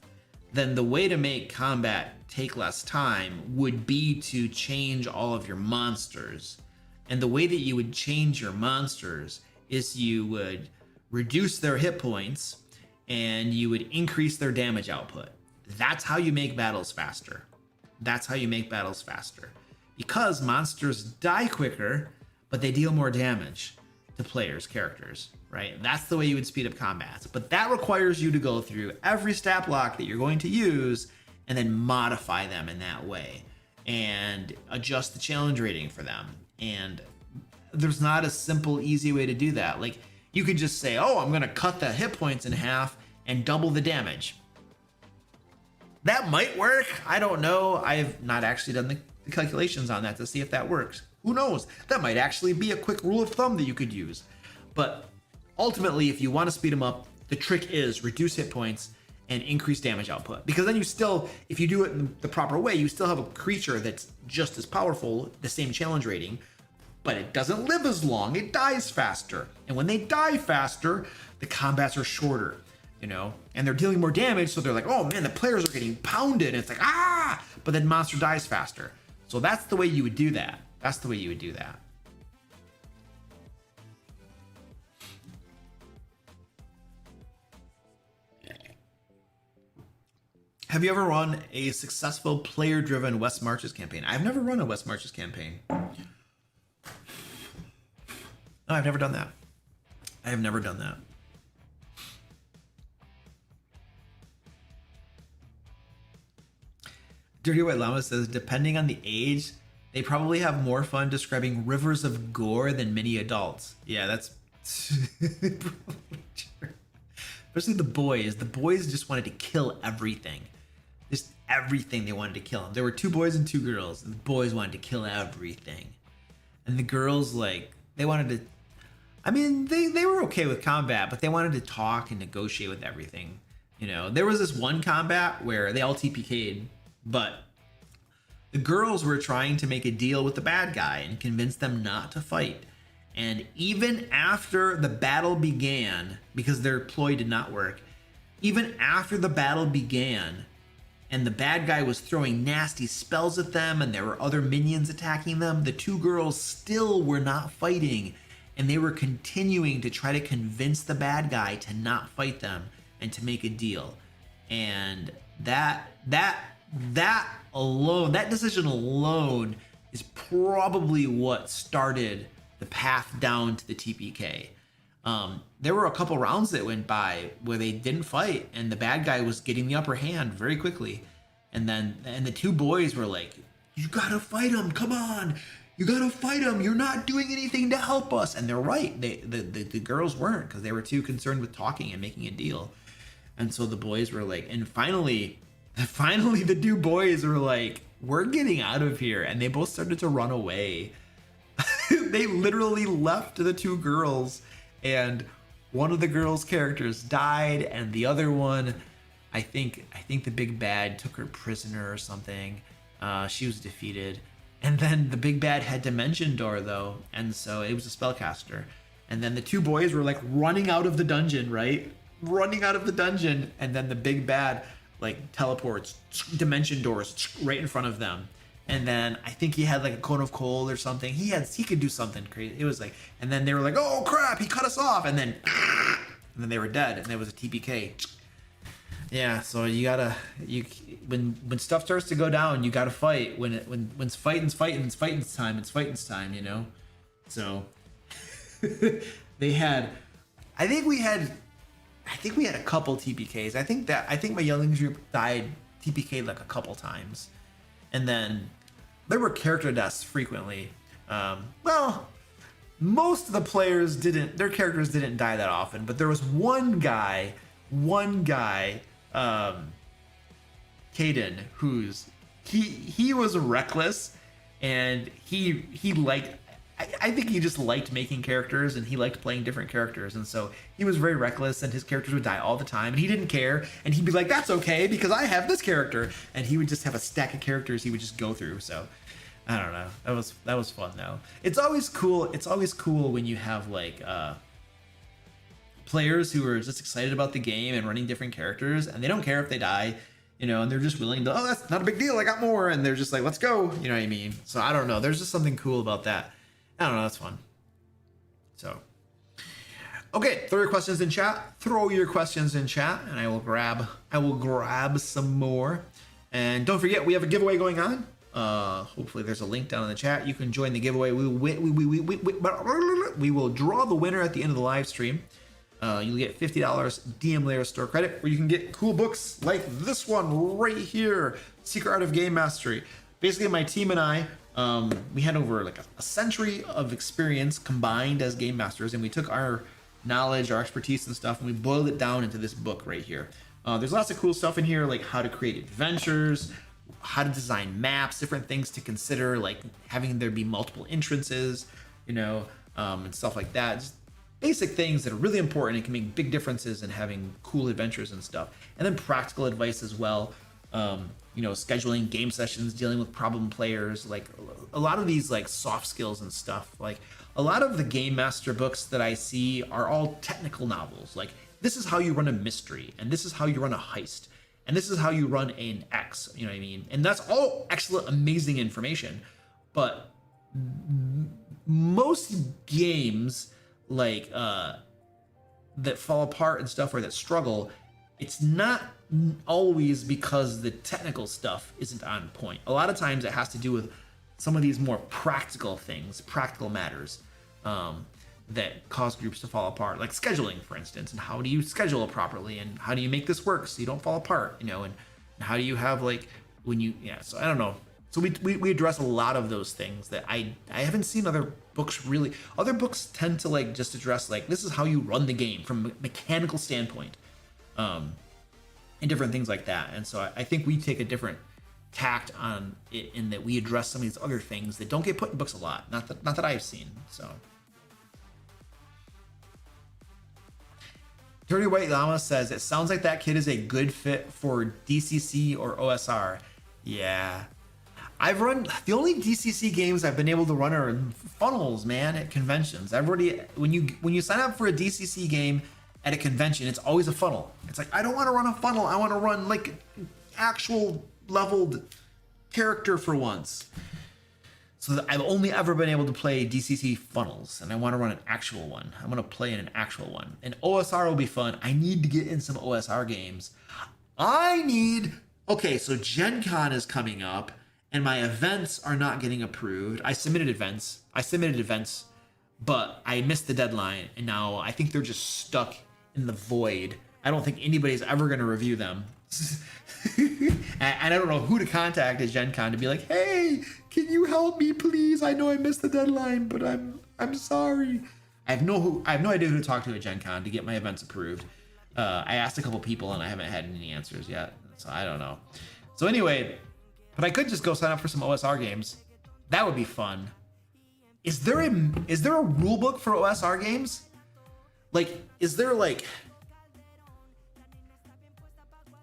then the way to make combat take less time would be to change all of your monsters. And the way that you would change your monsters is you would reduce their hit points and you would increase their damage output. That's how you make battles faster. That's how you make battles faster. Because monsters die quicker, but they deal more damage to players' characters, right? That's the way you would speed up combats. But that requires you to go through every stat block that you're going to use and then modify them in that way and adjust the challenge rating for them. And there's not a simple, easy way to do that. Like, you could just say, oh, I'm going to cut the hit points in half and double the damage. That might work. I don't know. I've not actually done the calculations on that to see if that works. Who knows? That might actually be a quick rule of thumb that you could use. But ultimately, if you want to speed them up, the trick is reduce hit points and increase damage output. Because then you still, if you do it in the proper way, you still have a creature that's just as powerful, the same challenge rating, but it doesn't live as long. It dies faster. And when they die faster, the combats are shorter, you know, and they're dealing more damage. So they're like, oh man, the players are getting pounded. And it's like, ah, but then monster dies faster. So that's the way you would do that. That's the way you would do that. Have you ever run a successful player-driven West Marches campaign? I've never run a West Marches campaign. No, I've never done that. I have never done that. Dirty White Llama says, depending on the age, they probably have more fun describing rivers of gore than many adults. Yeah, that's probably true. Especially the boys. The boys just wanted to kill everything. Just everything they wanted to kill. There were 2 boys and 2 girls. And the boys wanted to kill everything. And the girls, like, they wanted to... I mean, they were okay with combat, but they wanted to talk and negotiate with everything. You know, there was this one combat where they all TPK'd, but the girls were trying to make a deal with the bad guy and convince them not to fight. And even after the battle began, because their ploy did not work, even after the battle began and the bad guy was throwing nasty spells at them and there were other minions attacking them, the 2 girls still were not fighting. And they were continuing to try to convince the bad guy to not fight them and to make a deal. And that alone, that decision alone is probably what started the path down to the TPK. There were a couple rounds that went by where they didn't fight and the bad guy was getting the upper hand very quickly. And the 2 boys were like, you gotta fight him, come on. you gotta fight him. You're not doing anything to help us. And they're right. The girls weren't, because they were too concerned with talking and making a deal. And so the boys were like, and finally the two boys were like, we're getting out of here. And they both started to run away. They literally left the two girls, and one of the girls' characters died, and the other one, I think the big bad took her prisoner or something. She was defeated. And then the big bad had Dimension Door, though, and so it was a spellcaster. And then the two boys were like running out of the dungeon, right? Running out of the dungeon, and then the big bad like teleports Dimension Doors right in front of them. And then I think he had like a cone of cold or something. He could do something crazy. It was like, and then they were like, oh crap, he cut us off, and then they were dead, and there was a TPK. Yeah, so when stuff starts to go down, you gotta fight. When fighting's time, you know. So they had, I think we had a couple TPKs. I think my younglings group died TPK'd like a couple times, and then there were character deaths frequently. Well, most of the players their characters didn't die that often, but there was one guy, Caden, he was reckless, and he liked, I think he just liked making characters, and he liked playing different characters, and so he was very reckless, and his characters would die all the time, and he didn't care, and he'd be like, that's okay because I have this character, and he would just have a stack of characters he would just go through. So I don't know, that was fun though. It's always cool when you have like players who are just excited about the game and running different characters, and they don't care if they die, you know, and they're just willing to, oh, that's not a big deal, I got more, and they're just like, let's go, you know what I mean? So I don't know, there's just something cool about that. I don't know, that's fun. So okay, throw your questions in chat, and I will grab some more. And don't forget, we have a giveaway going on. Hopefully there's a link down in the chat. You can join the giveaway. We will draw the winner at the end of the live stream. You'll get $50 DM Lair store credit, where you can get cool books like this one right here, Secret Art of Game Mastery. Basically, my team and I, we had over like a century of experience combined as game masters, and we took our knowledge, our expertise and stuff, and we boiled it down into this book right here. There's lots of cool stuff in here, like how to create adventures, how to design maps, different things to consider, like having there be multiple entrances, you know, and stuff like that. Just basic things that are really important and can make big differences in having cool adventures and stuff. And then practical advice as well. You know, scheduling game sessions, dealing with problem players, like a lot of these like soft skills and stuff. Like a lot of the game master books that I see are all technical novels. Like this is how you run a mystery, and this is how you run a heist, and this is how you run an X, you know what I mean? And that's all excellent, amazing information. But most games like that fall apart and stuff, or that struggle, it's not always because the technical stuff isn't on point. A lot of times it has to do with some of these more practical things, practical matters, that cause groups to fall apart, like scheduling, for instance, and how do you schedule it properly, and how do you make this work so you don't fall apart, you know, and how do you have like when you, yeah, so I don't know. So we address a lot of those things that I haven't seen other books really. Other books tend to like just address like, this is how you run the game from a mechanical standpoint, and different things like that. And so I think we take a different tact on it in that we address some of these other things that don't get put in books a lot. Not that I've seen. So Dirty White Llama says, it sounds like that kid is a good fit for DCC or OSR. Yeah. I've run, the only DCC games I've been able to run are funnels, man, at conventions. I've already, when you sign up for a DCC game at a convention, it's always a funnel. It's like, I don't want to run a funnel. I want to run like actual leveled character for once. So I've only ever been able to play DCC funnels, and I want to run an actual one. I'm going to play in an actual one. And OSR will be fun. I need to get in some OSR games. Okay, so Gen Con is coming up, and my events are not getting approved. I submitted events, but I missed the deadline, and now I think they're just stuck in the void. I don't think anybody's ever going to review them. And I don't know who to contact at Gen Con to be like, hey, can you help me, please? I know I missed the deadline, but I'm sorry. I have no idea who to talk to at Gen Con to get my events approved. I asked a couple people and I haven't had any answers yet, so I don't know. So anyway, but I could just go sign up for some OSR games. That would be fun. Is there a rule book for OSR games? Like, is there like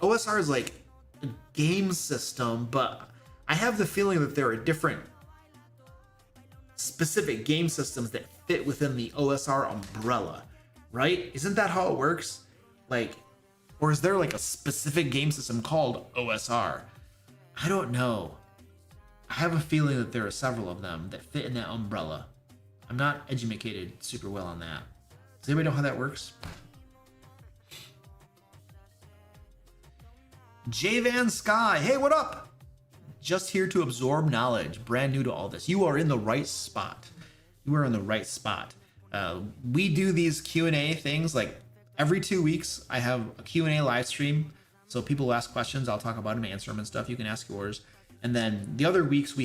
OSR is like a game system, but I have the feeling that there are different specific game systems that fit within the OSR umbrella, right? Isn't that how it works? Like, or is there like a specific game system called OSR? I don't know. I have a feeling that there are several of them that fit in that umbrella. I'm not educated super well on that. Does anybody know how that works? J Van Sky, hey, what up? Just here to absorb knowledge, brand new to all this. You are in the right spot. You are in the right spot. We do these Q&A things like every 2 weeks. I have a Q&A live stream. So people ask questions, I'll talk about them, answer them and stuff. You can ask yours. And then the other weeks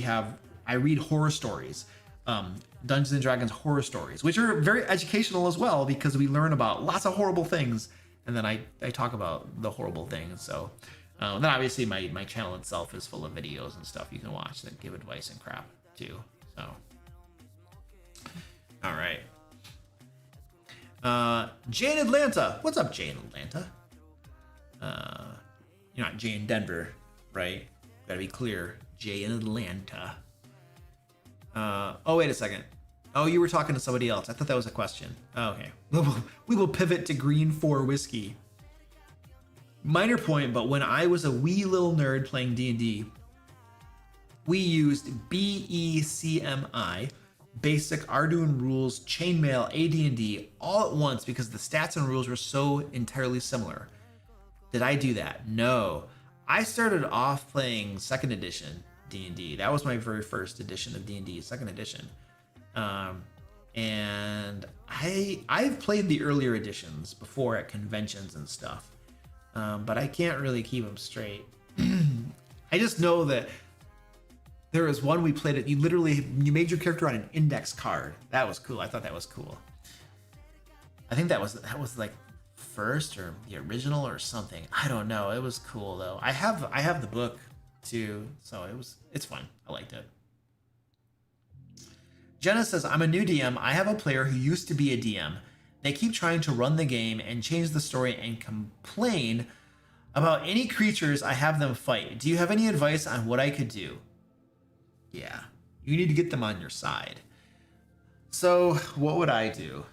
I read horror stories, Dungeons and Dragons horror stories, which are very educational as well because we learn about lots of horrible things. And then I talk about the horrible things. So then obviously my channel itself is full of videos and stuff you can watch that give advice and crap too. So, all right. Jay in Atlanta. What's up, Jay in Atlanta? You're not Jay in Denver, right? Gotta be clear. Jay in Atlanta. Oh, wait a second. Oh, you were talking to somebody else. I thought that was a question. Oh, okay. We will pivot to Green 4 whiskey. Minor point, but when I was a wee little nerd playing D&D, we used BECMI, Basic Arduino Rules, Chainmail, AD&D, all at once because the stats and rules were so entirely similar. Did I do that? No. I started off playing 2nd edition D&D. That was my very first edition of D&D, 2nd edition. And I've played the earlier editions before at conventions and stuff, but I can't really keep them straight. I just know that there was one we played it. You made your character on an index card. That was cool. I thought that was cool. I think that was like first or the original or something. I don't know. It was cool though. I have the book too, so it's fun. I liked it. Jenna says, I'm a new DM. I have a player who used to be a DM. They keep trying to run the game and change the story and complain about any creatures I have them fight. Do you have any advice on what I could do? Yeah, you need to get them on your side. So what would I do?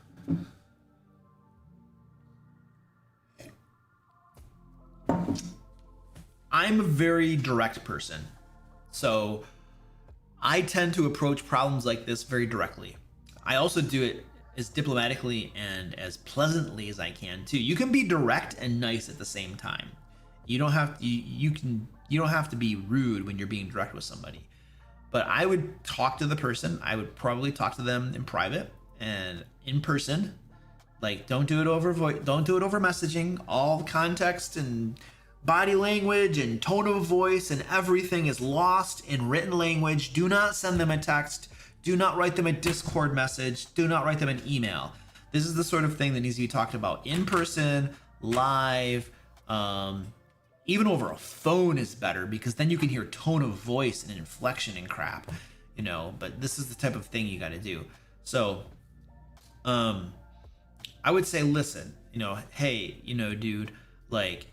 I'm a very direct person. So I tend to approach problems like this very directly. I also do it as diplomatically and as pleasantly as I can too. You can be direct and nice at the same time. You don't have to, you don't have to be rude when you're being direct with somebody. But I would talk to the person. I would probably talk to them in private and in person. Like, don't do it over messaging. All context and body language and tone of voice and everything is lost in written language. Do not send them a text. Do not write them a Discord message. Do not write them an email. This is the sort of thing that needs to be talked about in person, live, even over a phone is better because then you can hear tone of voice and inflection and crap, you know, but this is the type of thing you got to do. So, I would say, listen, you know, hey, you know, dude, like,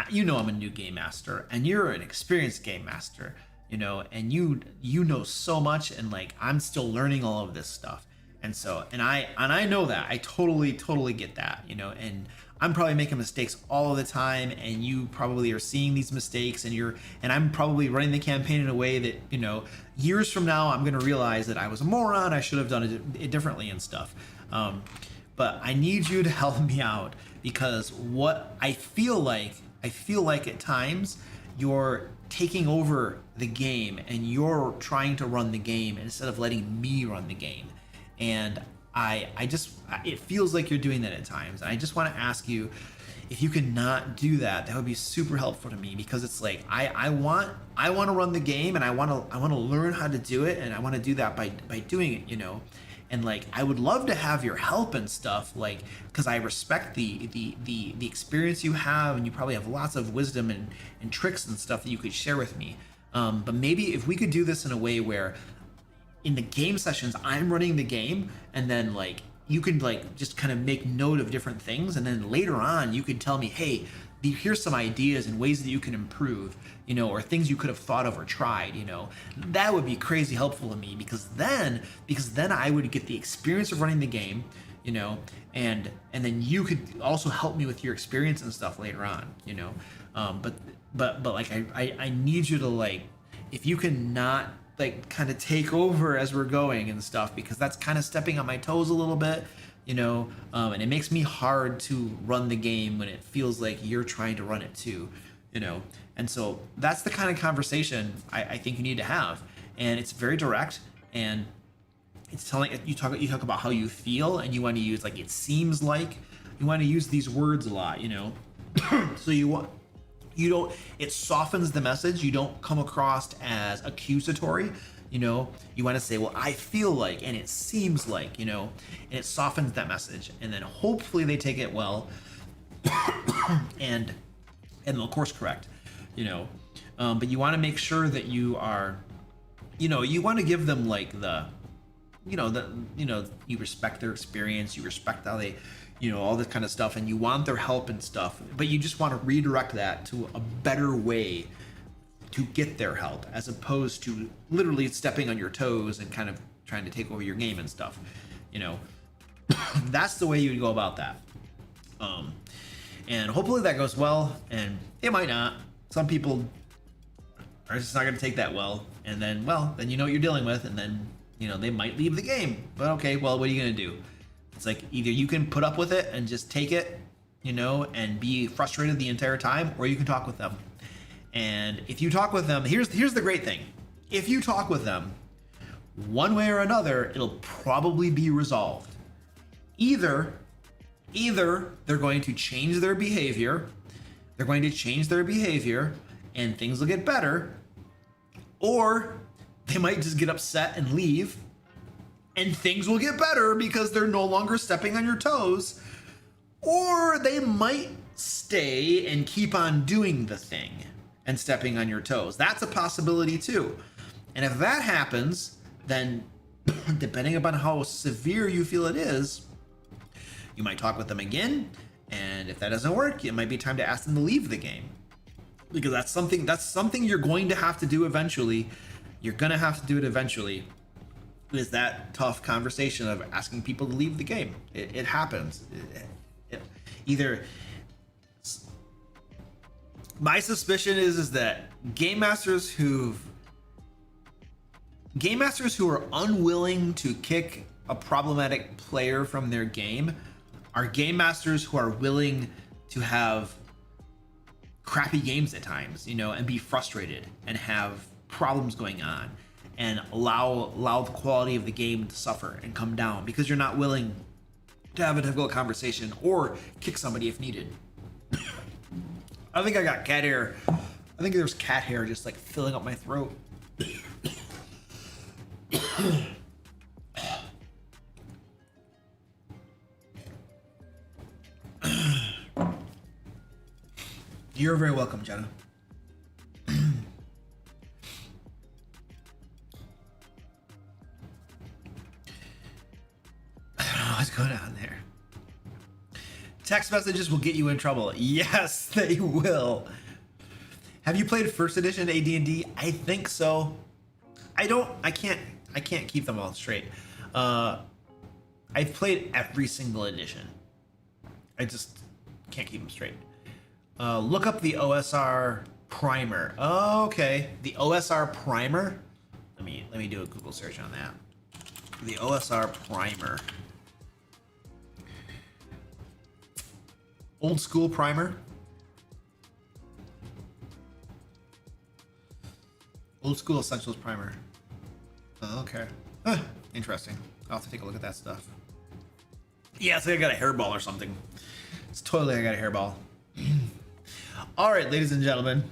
you know, I'm a new game master and you're an experienced game master, you know, and you know so much and like, I'm still learning all of this stuff. And so, and I know that I totally get that, you know, and I'm probably making mistakes all of the time and you probably are seeing these mistakes and I'm probably running the campaign in a way that, you know, years from now, I'm going to realize that I was a moron. I should have done it differently and stuff. But I need you to help me out because what I feel like at times you're taking over the game and you're trying to run the game instead of letting me run the game. And it feels like you're doing that at times. And I just want to ask you, if you can not do that, that would be super helpful to me, because it's like I want to run the game, and I want to learn how to do it, and I want to do that by doing it, you know. And like I would love to have your help and stuff, like, because I respect the experience you have, and you probably have lots of wisdom and tricks and stuff that you could share with me. But maybe if we could do this in a way where in the game sessions I'm running the game, and then like you could like just kind of make note of different things, and then later on you could tell me, hey, here's some ideas and ways that you can improve, you know, or things you could have thought of or tried, you know. That would be crazy helpful to me, because then I would get the experience of running the game, you know, and then you could also help me with your experience and stuff later on, you know. But like I need you to, like, if you can not like kind of take over as we're going and stuff, because that's kind of stepping on my toes a little bit, you know, and it makes me hard to run the game when it feels like you're trying to run it too, you know. And so that's the kind of conversation I think you need to have, and it's very direct, and it's telling you talk about how you feel, and you want to use like it seems like, you want to use these words a lot, you know. So you don't, it softens the message. You don't come across as accusatory, you know. You want to say, well, I feel like, and it seems like, you know, and it softens that message, and then hopefully they take it well and they'll course correct, you know. But you want to make sure that you are, you know, you want to give them like you respect their experience, you respect how they, you know, all this kind of stuff, and you want their help and stuff, but you just want to redirect that to a better way to get their help, as opposed to literally stepping on your toes and kind of trying to take over your game and stuff, you know. That's the way you would go about that. And hopefully that goes well, and it might not. Some people are just not going to take that well, and then, well, then you know what you're dealing with, and then, you know, they might leave the game. But okay, well, what are you going to do? It's like either you can put up with it and just take it, you know, and be frustrated the entire time, or you can talk with them. And if you talk with them, here's the great thing. If you talk with them, one way or another, it'll probably be resolved. Either they're going to change their behavior, and things will get better, or they might just get upset and leave, and things will get better because they're no longer stepping on your toes, or they might stay and keep on doing the thing and stepping on your toes. That's a possibility too. And if that happens, then depending upon how severe you feel it is, you might talk with them again, and if that doesn't work, it might be time to ask them to leave the game, because that's something you're going to have to do eventually. You're gonna have to do it eventually. Is that tough conversation of asking people to leave the game. It happens. Either my suspicion is that game masters who are unwilling to kick a problematic player from their game are game masters who are willing to have crappy games at times, you know, and be frustrated and have problems going on, and allow the quality of the game to suffer and come down because you're not willing to have a difficult conversation or kick somebody if needed. I think I got cat hair. I think there's cat hair just like filling up my throat. You're very welcome, Jenna. What's going on there? Text messages will get you in trouble. Yes, they will. Have you played first edition AD&D? I think so. I can't keep them all straight. I've played every single edition. I just can't keep them straight. Look up the OSR primer. Oh, okay. The OSR primer. Let me do a Google search on that. The OSR primer. Old school primer. Old school essentials primer. Oh, okay. Huh, interesting. I'll have to take a look at that stuff. Yeah, it's like I got a hairball or something. It's totally like I got a hairball. All right, ladies and gentlemen.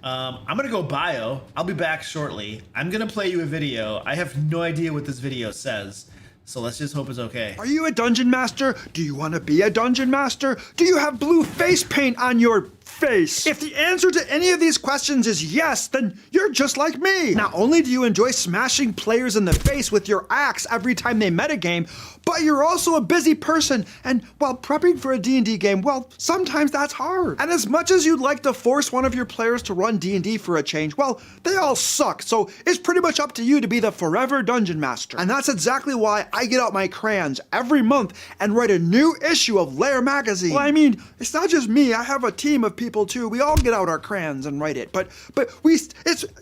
I'm gonna go bio. I'll be back shortly. I'm gonna play you a video. I have no idea what this video says, so let's just hope it's okay. Are you a dungeon master? Do you want to be a dungeon master? Do you have blue face paint on your face? If the answer to any of these questions is yes, then you're just like me. Not only do you enjoy smashing players in the face with your axe every time they metagame, but you're also a busy person, and while prepping for a D&D game, well, sometimes that's hard. And as much as you'd like to force one of your players to run D&D for a change, well, they all suck, so it's pretty much up to you to be the forever dungeon master. And that's exactly why I get out my crayons every month and write a new issue of Lair magazine. Well, I mean, it's not just me, I have a team of people too. We all get out our crayons and write it, but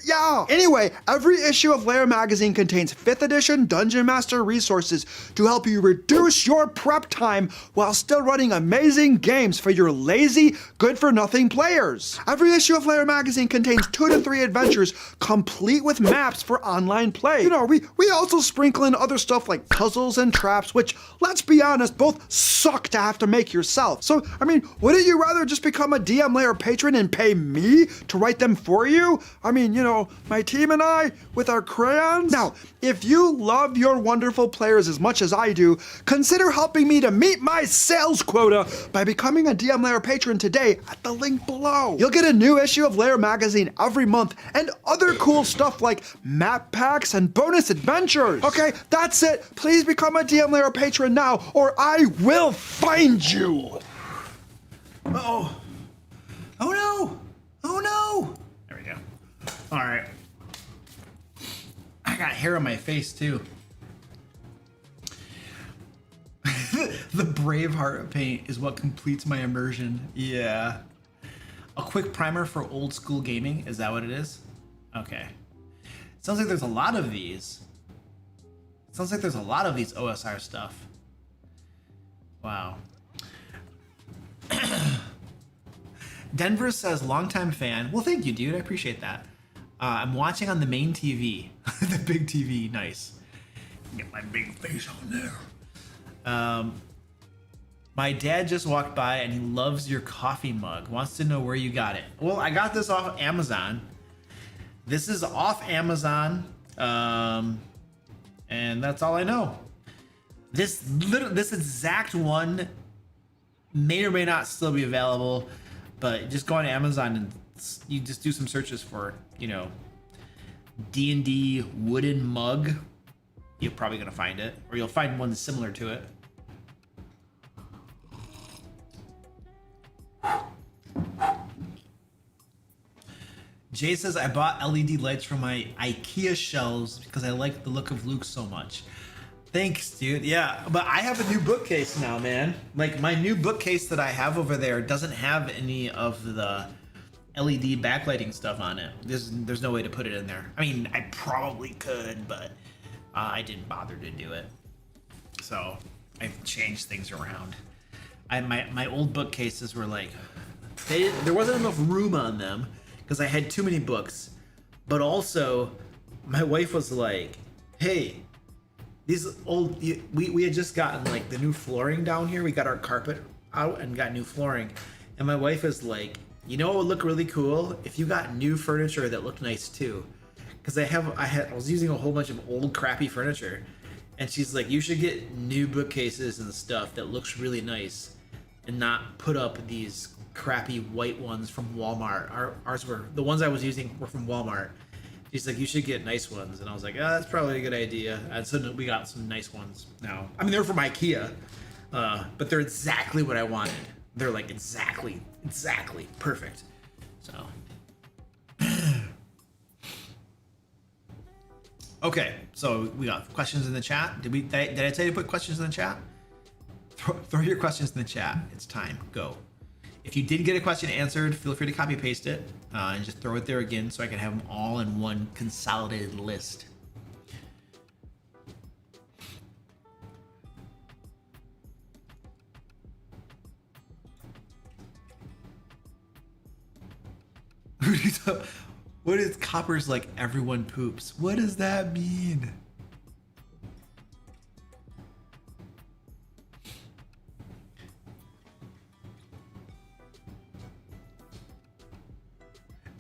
yeah. Anyway, every issue of Lair magazine contains 5th edition Dungeon Master resources to help you reduce your prep time while still running amazing games for your lazy, good-for-nothing players. Every issue of Lair magazine contains 2 to 3 adventures complete with maps for online play. You know, we also sprinkle in other stuff like puzzles and traps, which, let's be honest, both suck to have to make yourself. So, I mean, wouldn't you rather just become a DM Lair patron and pay me to write them for you? I mean, you know, my team and I, with our crayons? Now, if you love your wonderful players as much as I do, consider helping me to meet my sales quota by becoming a DM Lair patron today at the link below. You'll get a new issue of Lair magazine every month and other cool stuff like map packs and bonus adventures. Okay, that's it. Please become a DM Lair patron now or I will find you. Oh no! Oh no! There we go. All right. I got hair on my face too. The Braveheart paint is what completes my immersion. Yeah. A quick primer for old school gaming. Is that what it is? Okay. Sounds like there's a lot of these. Sounds like there's a lot of these OSR stuff. Wow. Denver says, longtime fan. Well, thank you, dude. I appreciate that. I'm watching on the main TV. The big TV. Nice. Get my big face on there. My dad just walked by and he loves your coffee mug. Wants to know where you got it. Well, I got this off Amazon. This is off Amazon. And that's all I know. This exact one may or may not still be available, but just go on Amazon and you just do some searches for, you know, D&D wooden mug. You're probably gonna find it, or you'll find one similar to it. Jay says, I bought LED lights for my IKEA shelves because I like the look of Luke so much. Thanks, dude. Yeah, but I have a new bookcase now, man. Like, my new bookcase that I have over there doesn't have any of the LED backlighting stuff on it. There's no way to put it in there. I mean, I probably could, but I didn't bother to do it. So I've changed things around. My old bookcases were like, there wasn't enough room on them because I had too many books. But also, my wife was like, hey, these old, we had just gotten like the new flooring down here. We got our carpet out and got new flooring. And my wife is like, you know what would look really cool? If you got new furniture that looked nice too. Because I was using a whole bunch of old crappy furniture. And she's like, you should get new bookcases and stuff that looks really nice and not put up these crappy white ones from Walmart. Ours were, the ones I was using were from Walmart. She's like, you should get nice ones. And I was like, oh, that's probably a good idea. And so we got some nice ones now. I mean, they're from IKEA, but they're exactly what I wanted. They're like exactly perfect. So. Okay, so we got questions in the chat. Did I tell you to put questions in the chat? Throw your questions in the chat. It's time. Go. If you did get a question answered, feel free to copy paste it and just throw it there again so I can have them all in one consolidated list. What is Copper's like everyone poops? What does that mean?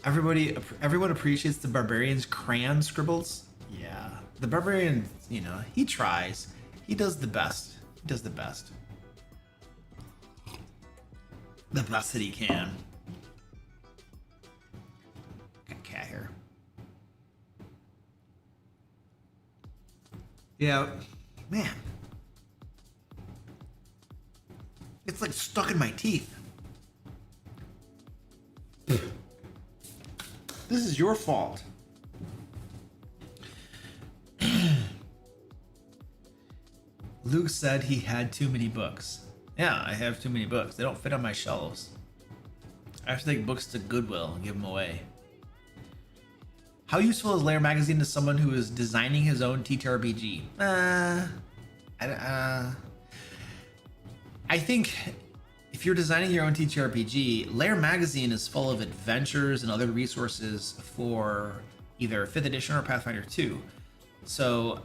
Everyone appreciates the barbarian's crayon scribbles. Yeah, the barbarian, he tries. He does the best. He does the best. The best that he can. Got cat hair. Yeah, man. It's like stuck in my teeth. This is your fault. Luke said he had too many books. Yeah, I have too many books. They don't fit on my shelves. I have to take books to Goodwill and give them away. How useful is Lair magazine to someone who is designing his own TTRPG? I think if you're designing your own TTRPG, Lair magazine is full of adventures and other resources for either 5th edition or Pathfinder 2. So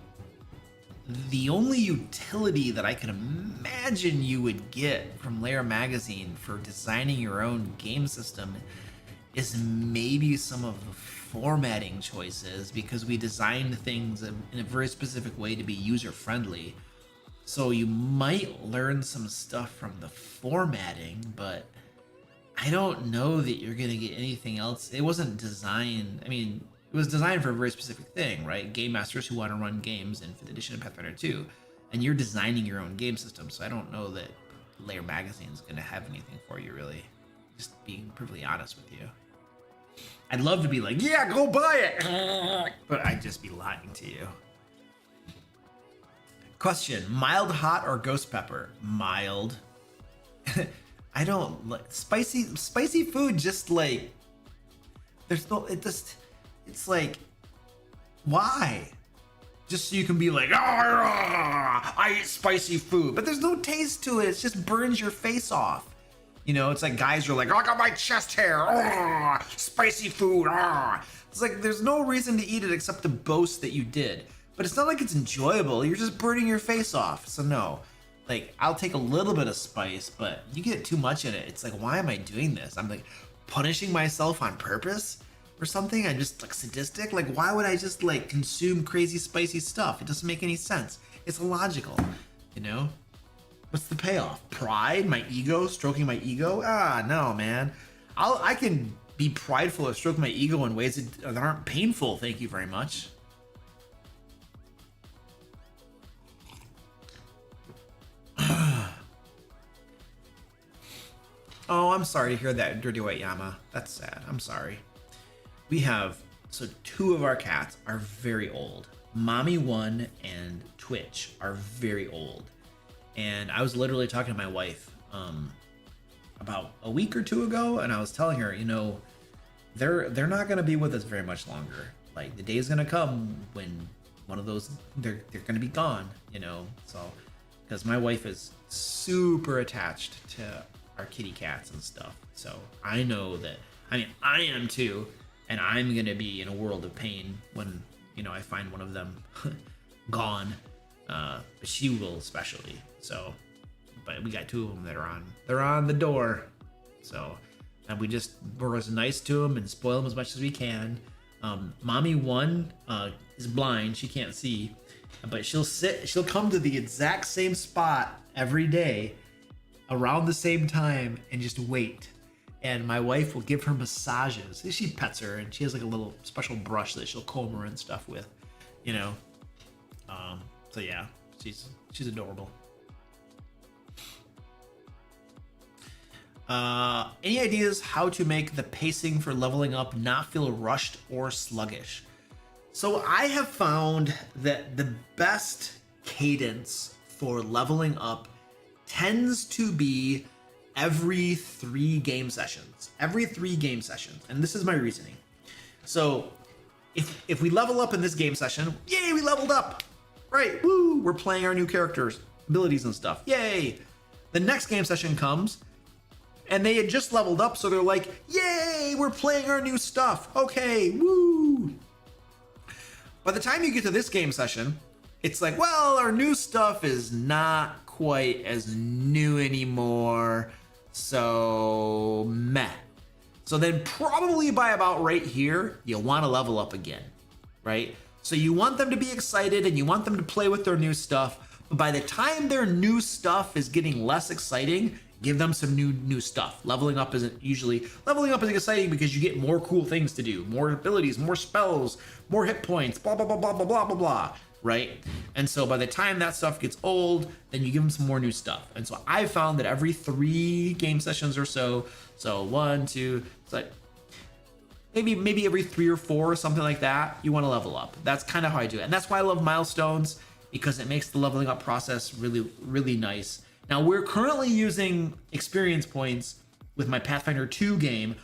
the only utility that I can imagine you would get from Lair magazine for designing your own game system is maybe some of the formatting choices, because we designed things in a very specific way to be user friendly. So you might learn some stuff from the formatting, but I don't know that you're going to get anything else. It wasn't designed, it was designed for a very specific thing, right? Game masters who want to run games in 5th edition and Pathfinder 2, and you're designing your own game system. So I don't know that Lair magazine is going to have anything for you, really. Just being perfectly honest with you. I'd love to be like, yeah, go buy it, but I'd just be lying to you. Question: mild, hot, or ghost pepper? Mild. I don't like spicy food. Just like there's no. It's like, why? Just so you can be like, I eat spicy food, but there's no taste to it. It just burns your face off. It's like guys are like, I got my chest hair. Spicy food. It's like there's no reason to eat it except to boast that you did. But it's not like it's enjoyable. You're just burning your face off. So no, like I'll take a little bit of spice, but you get too much in it. It's like, why am I doing this? I'm like punishing myself on purpose or something. I'm just like sadistic. Like, why would I just like consume crazy spicy stuff? It doesn't make any sense. It's illogical, What's the payoff? Pride? My ego? Stroking my ego? No, man. I can be prideful or stroke my ego in ways that aren't painful. Thank you very much. Oh, I'm sorry to hear that, Dirty White Yama. That's sad. I'm sorry. So 2 of our cats are very old. Mommy 1 and Twitch are very old. And I was literally talking to my wife about a week or 2 ago, and I was telling her, they're not going to be with us very much longer. Like, the day's going to come when one of those, they're going to be gone, So, because my wife is super attached to our kitty cats and stuff. So I know that, I am too, and I'm going to be in a world of pain when, I find one of them gone. But she will especially. So, but we got 2 of them that they're on the door. So, and we're as nice to them and spoil them as much as we can. Mommy 1 is blind. She can't see, but she'll come to the exact same spot every day around the same time and just wait. And my wife will give her massages. She pets her, and she has like a little special brush that she'll comb her and stuff with, So yeah, she's adorable. Any ideas how to make the pacing for leveling up not feel rushed or sluggish? So I have found that the best cadence for leveling up tends to be every 3 game sessions. And this is my reasoning. So if we level up in this game session, yay, we leveled up. Right, woo, we're playing our new characters, abilities and stuff. Yay. The next game session comes, and they had just leveled up, so they're like, yay, we're playing our new stuff. Okay, woo. By the time you get to this game session, it's like, well, our new stuff is not quite as new anymore, so meh. So then probably by about right here, you'll want to level up again, right? So you want them to be excited and you want them to play with their new stuff. But by the time their new stuff is getting less exciting, give them some new stuff. Leveling up is exciting because you get more cool things to do, more abilities, more spells, more hit points, blah, blah, blah, blah, blah, blah, blah, blah, right? And so by the time that stuff gets old, then you give them some more new stuff. And so I found that every 3 game sessions or so 1, 2, it's like maybe every 3 or 4 or something like that, you want to level up. That's kind of how I do it. And that's why I love milestones, because it makes the leveling up process really, really nice. Now, we're currently using experience points with my Pathfinder 2 game,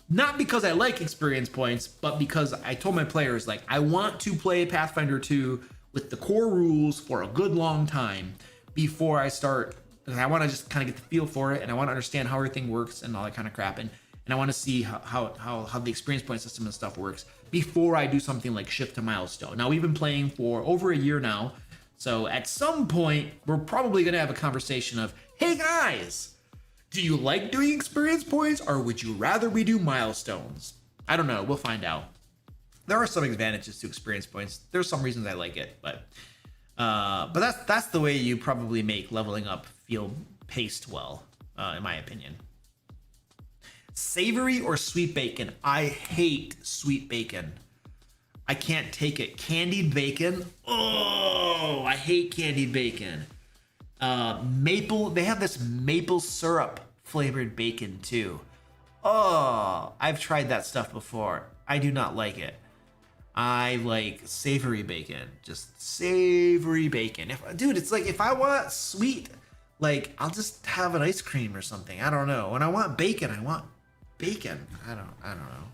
not because I like experience points, but because I told my players, like, I want to play Pathfinder 2 with the core rules for a good long time before I start. I want to just kind of get the feel for it, and I want to understand how everything works and all that kind of crap. And I want to see how the experience point system and stuff works before I do something like shift to milestone. Now, we've been playing for over a year now. So at some point, we're probably going to have a conversation of, hey guys, do you like doing experience points or would you rather we do milestones? I don't know. We'll find out. There are some advantages to experience points. There's some reasons I like it, but that's the way you probably make leveling up feel paced well, in my opinion. Savory or sweet bacon? I hate sweet bacon. I can't take it. Candied bacon. Oh, I hate candied bacon. They have this maple syrup flavored bacon too. Oh, I've tried that stuff before. I do not like it. I like savory bacon. Just savory bacon. Dude, it's like if I want sweet, like I'll just have an ice cream or something. I don't know. When I want bacon, I want bacon. I don't know.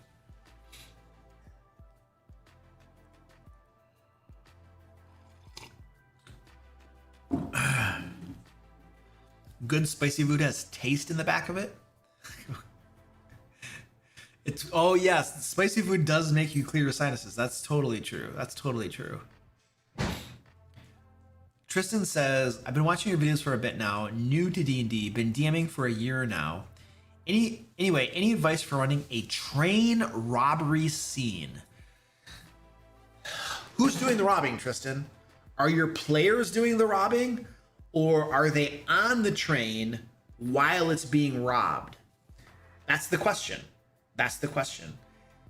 Good spicy food has taste in the back of it. Oh yes, spicy food does make you clear your sinuses. That's totally true. Tristan says, I've been watching your videos for a bit now, new to D&D, been DMing for a year now. Any advice for running a train robbery scene? Who's doing the robbing, Tristan? Are your players doing the robbing, or are they on the train while it's being robbed? That's the question.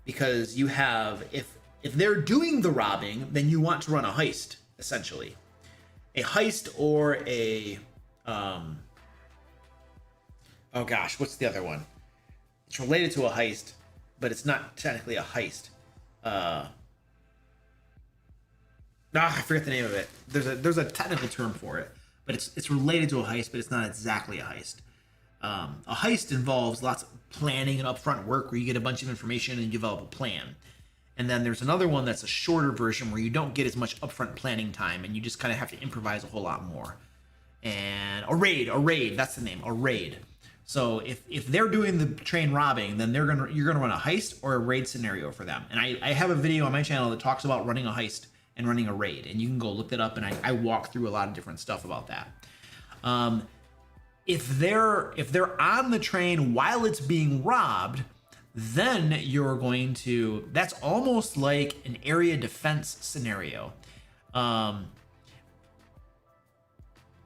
Because you have, if they're doing the robbing, then you want to run a heist, essentially. A heist or a, oh gosh, what's the other one? It's related to a heist, but it's not technically a heist. I forget the name of it. There's a technical term for it, but it's related to a heist, but it's not exactly a heist. A heist involves lots of planning and upfront work where you get a bunch of information and you develop a plan. And then there's another one that's a shorter version where you don't get as much upfront planning time and you just kind of have to improvise a whole lot more. And a raid, that's the name, a raid. So if they're doing the train robbing, then you're gonna run a heist or a raid scenario for them. And I have a video on my channel that talks about running a heist and running a raid, and you can go look that up, and I walk through a lot of different stuff about that. If they're on the train while it's being robbed, then you're going to, that's almost like an area defense scenario. To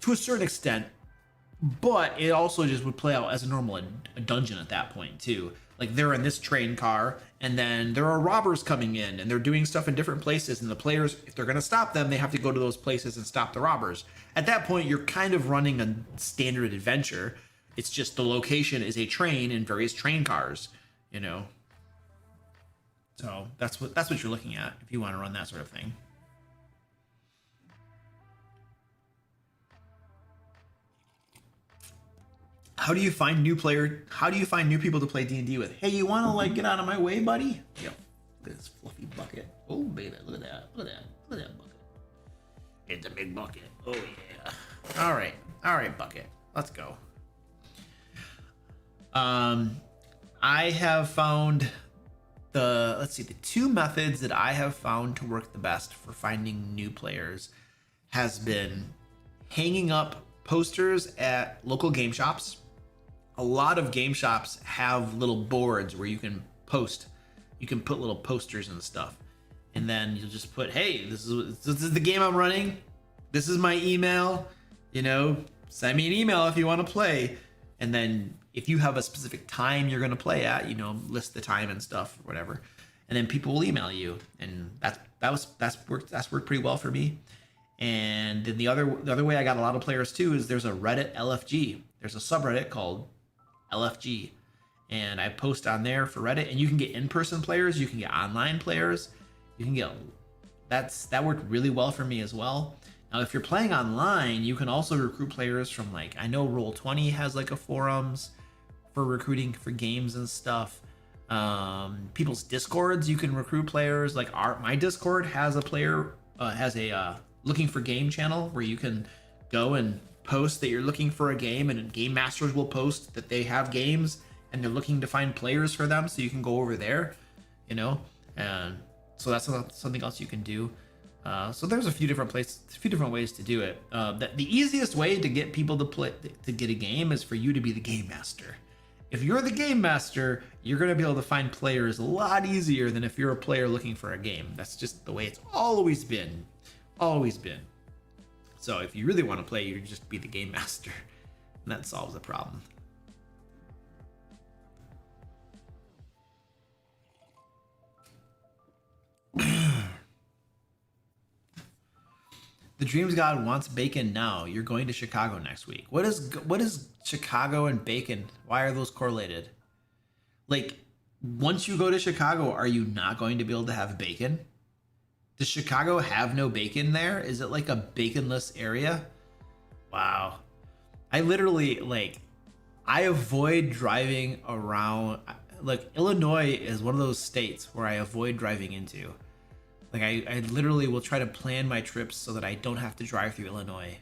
a certain extent, but it also just would play out as a normal a dungeon at that point too. Like they're in this train car and then there are robbers coming in and they're doing stuff in different places, and the players, if they're going to stop them, they have to go to those places and stop the robbers. At that point, you're kind of running a standard adventure. It's just the location is a train and various train cars, you know. So that's what you're looking at if you want to run that sort of thing. How do you find new people to play D&D with? Hey, you want to like get out of my way, buddy? Yep. Look at this fluffy bucket. Oh, baby, look at that. Look at that bucket. It's a big bucket. Oh yeah. All right, bucket. Let's go. I have found the two methods that I have found to work the best for finding new players has been hanging up posters at local game shops a lot of game shops have little boards where you can post. You can put little posters and stuff, and then you'll just put, "Hey, this is the game I'm running. This is my email. You know, send me an email if you want to play." And then if you have a specific time you're going to play at, you know, list the time and stuff or whatever, and then people will email you, and that's worked pretty well for me. And then the other way I got a lot of players too is there's a Reddit LFG. There's a subreddit called LFG, and I post on there for Reddit, and you can get in-person players, you can get online players, you can get that worked really well for me as well. Now, if you're playing online, you can also recruit players from, like, I know Roll20 has like a forums for recruiting for games and stuff. People's discords, you can recruit players. Like my Discord has a looking for game channel where you can go and post that you're looking for a game, and game masters will post that they have games and they're looking to find players for them, so you can go over there, you know. And so that's something else you can do. So there's a few different ways to do it. The easiest way to get people to get a game is for you to be the game master. If you're the game master, you're going to be able to find players a lot easier than if you're a player looking for a game. That's just the way it's always been. Always been. So if you really want to play, you just be the game master, and that solves the problem. The Dreams God wants bacon now. You're going to Chicago next week. What is Chicago and bacon? Why are those correlated? Like, once you go to Chicago, are you not going to be able to have bacon? Does Chicago have no bacon there? Is it like a baconless area? Wow. I literally, I avoid driving around. Like, Illinois is one of those states where I avoid driving into. Like, I literally will try to plan my trips so that I don't have to drive through Illinois.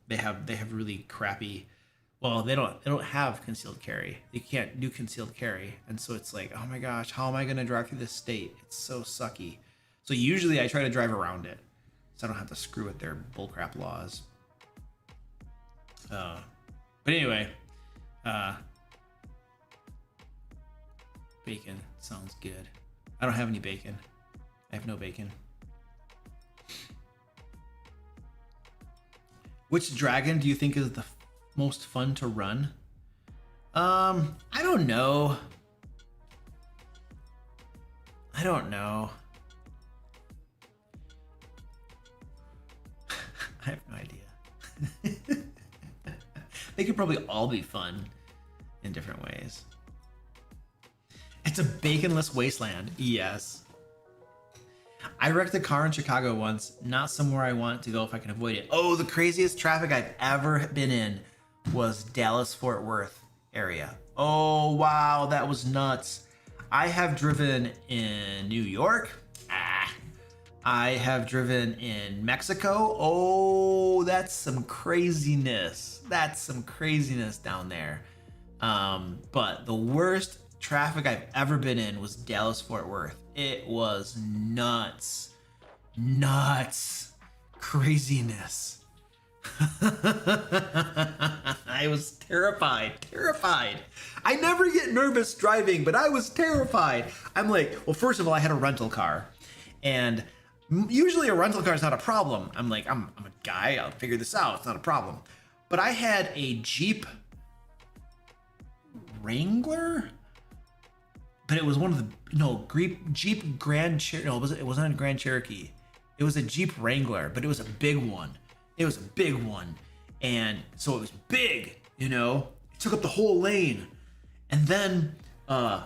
They have really crappy. Well, they don't have concealed carry. They can't do concealed carry, and so it's like, oh my gosh, how am I gonna drive through this state? It's so sucky. So usually I try to drive around it, so I don't have to screw with their bullcrap laws. But anyway, bacon sounds good. I don't have any bacon. I have no bacon. Which dragon do you think is the most fun to run? I don't know. I have no idea. They could probably all be fun in different ways. It's a baconless wasteland. Yes. I wrecked a car in Chicago once, not somewhere I want to go if I can avoid it. Oh, the craziest traffic I've ever been in was Dallas-Fort Worth area. Oh, wow, that was nuts. I have driven in New York. I have driven in Mexico. Oh, that's some craziness. That's some craziness down there. But the worst traffic I've ever been in was Dallas-Fort Worth. It was nuts. Craziness. I was terrified. I never get nervous driving, but I was terrified. I'm like, well, first of all, I had a rental car, and usually a rental car is not a problem. I'm like, I'm a guy, I'll figure this out. It's not a problem. But I had a Jeep Wrangler, but it was one of the Jeep Grand Cherokee. No, it wasn't a Grand Cherokee. It was a Jeep Wrangler, but it was a big one. And so it was big, It took up the whole lane. And then the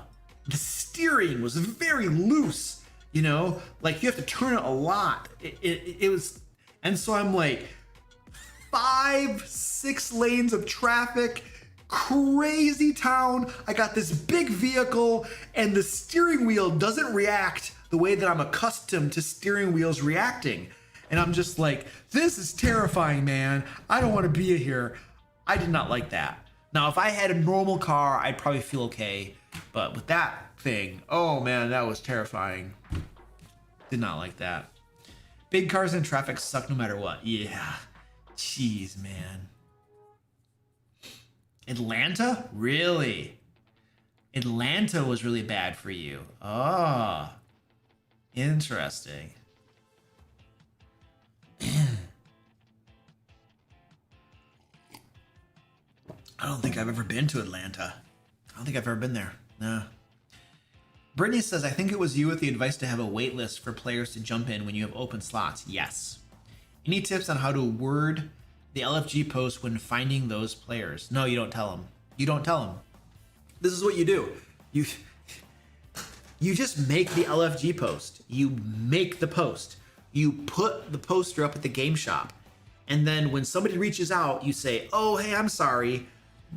steering was very loose, Like, you have to turn it a lot. It was, and so I'm like, 5-6 lanes of traffic, crazy town. I got this big vehicle, and the steering wheel doesn't react the way that I'm accustomed to steering wheels reacting. And I'm just like, this is terrifying, man. I don't want to be here. I did not like that. Now, if I had a normal car, I'd probably feel okay. But with that thing, oh man, that was terrifying. Did not like that. Big cars in traffic suck no matter what. Yeah. Jeez, man. Atlanta? Really? Atlanta was really bad for you. Oh, interesting. I don't think I've ever been to Atlanta. I don't think I've ever been there. No. Brittany says, I think it was you with the advice to have a wait list for players to jump in when you have open slots. Yes. Any tips on how to word the LFG post when finding those players? No, you don't tell them. You don't tell them. This is what you do. You just make the LFG post. You make the post. You put the poster up at the game shop. And then when somebody reaches out, you say, oh, hey, I'm sorry.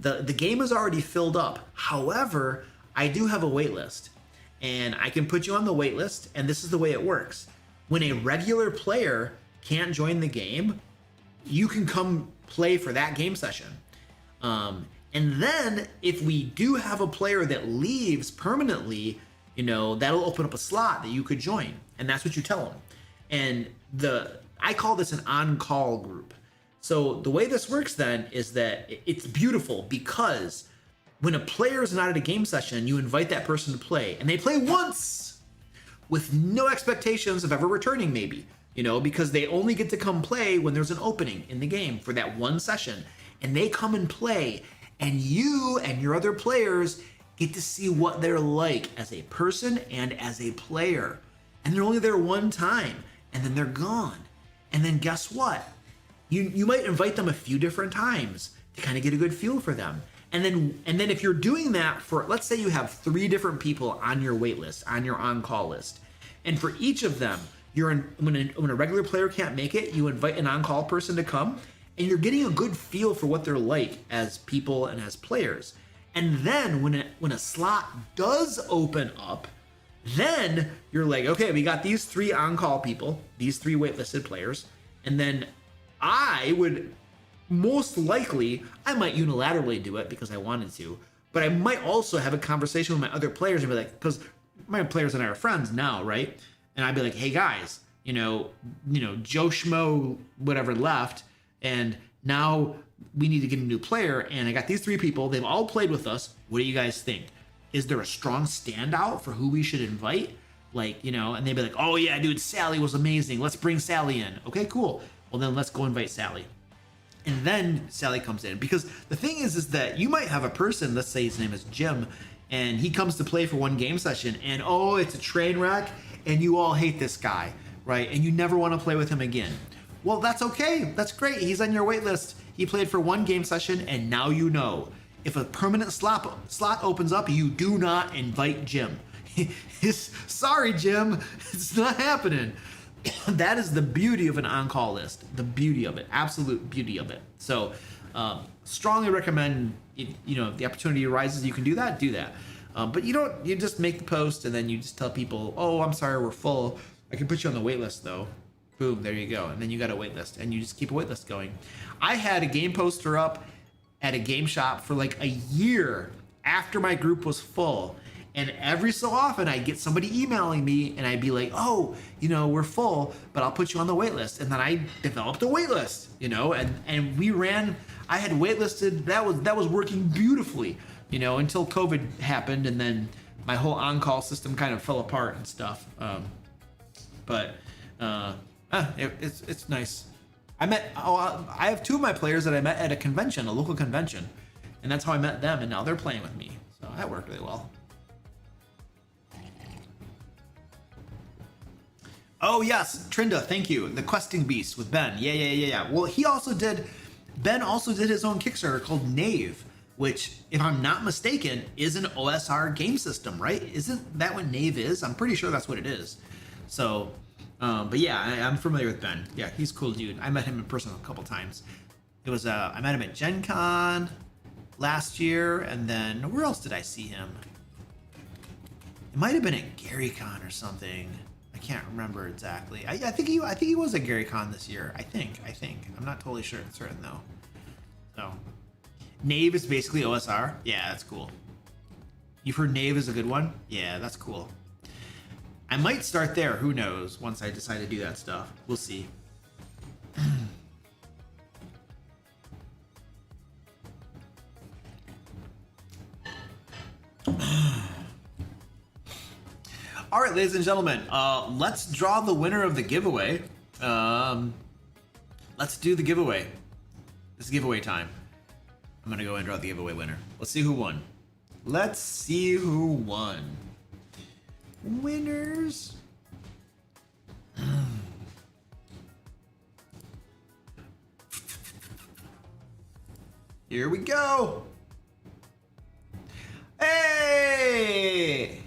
The game is already filled up. However, I do have a wait list. And I can put you on the wait list. And this is the way it works. When a regular player can't join the game, you can come play for that game session. And then if we do have a player that leaves permanently, you know, that'll open up a slot that you could join. And that's what you tell them. And I call this an on-call group. So the way this works then is that it's beautiful because when a player is not at a game session, you invite that person to play and they play once with no expectations of ever returning maybe, you know, because they only get to come play when there's an opening in the game for that one session. And they come and play and you and your other players get to see what they're like as a person and as a player. And they're only there one time and then they're gone. And then guess what? You might invite them a few different times to kind of get a good feel for them. And then if you're doing that for, let's say you have 3 different people on your wait list, on your on-call list. And for each of them, when a regular player can't make it, you invite an on-call person to come and you're getting a good feel for what they're like as people and as players. And then when a slot does open up, then you're like, okay, we got these 3 on-call people, these 3 waitlisted players, and then I would most likely, I might unilaterally do it because I wanted to, but I might also have a conversation with my other players and be like, because my players and I are friends now, right? And I'd be like, hey guys, you know, Joe Schmo, whatever left, and now we need to get a new player, and I got these 3 people, they've all played with us. What do you guys think? Is there a strong standout for who we should invite? Like, you know, and they'd be like, oh yeah, dude, Sally was amazing. Let's bring Sally in. Okay, cool. Well, then let's go invite Sally. And then Sally comes in. Because the thing is that you might have a person, let's say his name is Jim, and he comes to play for one game session, and oh, it's a train wreck, and you all hate this guy, right? And you never want to play with him again. Well, that's okay. That's great. He's on your wait list. He played for one game session, and now you know. If a permanent slot opens up, you do not invite Jim. Sorry, Jim. It's not happening. That is the beauty of an on-call list. The beauty of it. Absolute beauty of it. So strongly recommend, you know, if the opportunity arises, you can do that, do that. But you just make the post and then you just tell people, oh, I'm sorry, we're full. I can put you on the wait list though. Boom, there you go. And then you got a wait list and you just keep a wait list going. I had a game poster up at a game shop for like a year after my group was full. And every so often I'd get somebody emailing me and I'd be like, oh, you know, we're full, but I'll put you on the wait list. And then I developed a wait list, you know, and I had waitlisted, that was working beautifully, you know, until COVID happened and then my whole on-call system kind of fell apart and stuff. It's nice. I have 2 of my players that I met at a convention, a local convention, and that's how I met them, and now they're playing with me. So that worked really well. Oh yes, Trinda, thank you. The Questing Beast with Ben. Yeah. Well, Ben also did his own Kickstarter called Knave, which, if I'm not mistaken, is an OSR game system, right? Isn't that what Knave is? I'm pretty sure that's what it is. So, but yeah, I'm familiar with Ben. Yeah, he's a cool dude. I met him in person a couple times. It was, I met him at Gen Con last year, and then where else did I see him? It might have been at GaryCon or something. I can't remember exactly. I think he was at GaryCon this year. I think. I'm not totally certain though. So, Knave is basically OSR. Yeah, that's cool. You've heard Knave is a good one? Yeah, that's cool. I might start there. Who knows? Once I decide to do that stuff, we'll see. All right, ladies and gentlemen, let's draw the winner of the giveaway. Let's do the giveaway. It's giveaway time. I'm gonna go and draw the giveaway winner. Let's see who won. Let's see who won. Winners. Here we go. Hey!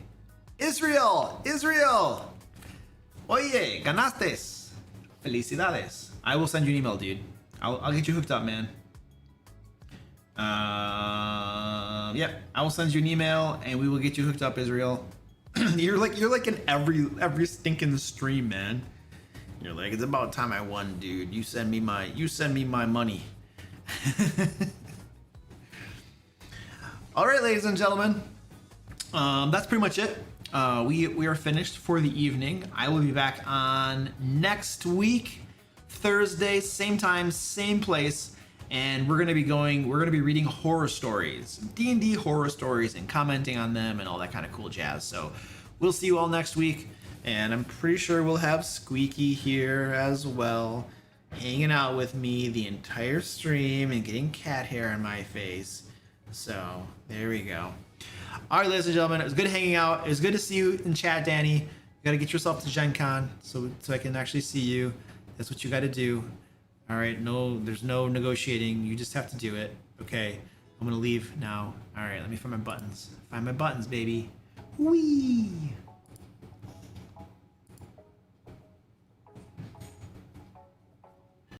Israel! Israel! Oye, ganaste. Felicidades. I will send you an email, dude. I'll get you hooked up, man. Yep, I will send you an email and we will get you hooked up, Israel. you're like in every stinking stream, man. You're like, it's about time I won, dude. You send me my money. All right, ladies and gentlemen, that's pretty much it. We are finished for the evening. I will be back on next week, Thursday, same time, same place, and we're gonna be reading horror stories, D&D horror stories, and commenting on them and all that kind of cool jazz. So we'll see you all next week, and I'm pretty sure we'll have Squeaky here as well, hanging out with me the entire stream and getting cat hair on my face. So there we go. All right, ladies and gentlemen, it was good hanging out. It was good to see you in chat, Danny. You got to get yourself to Gen Con so I can actually see you. That's what you got to do. All right, no, there's no negotiating. You just have to do it. Okay, I'm gonna leave now. All right, let me find my buttons. Find my buttons, baby. Whee!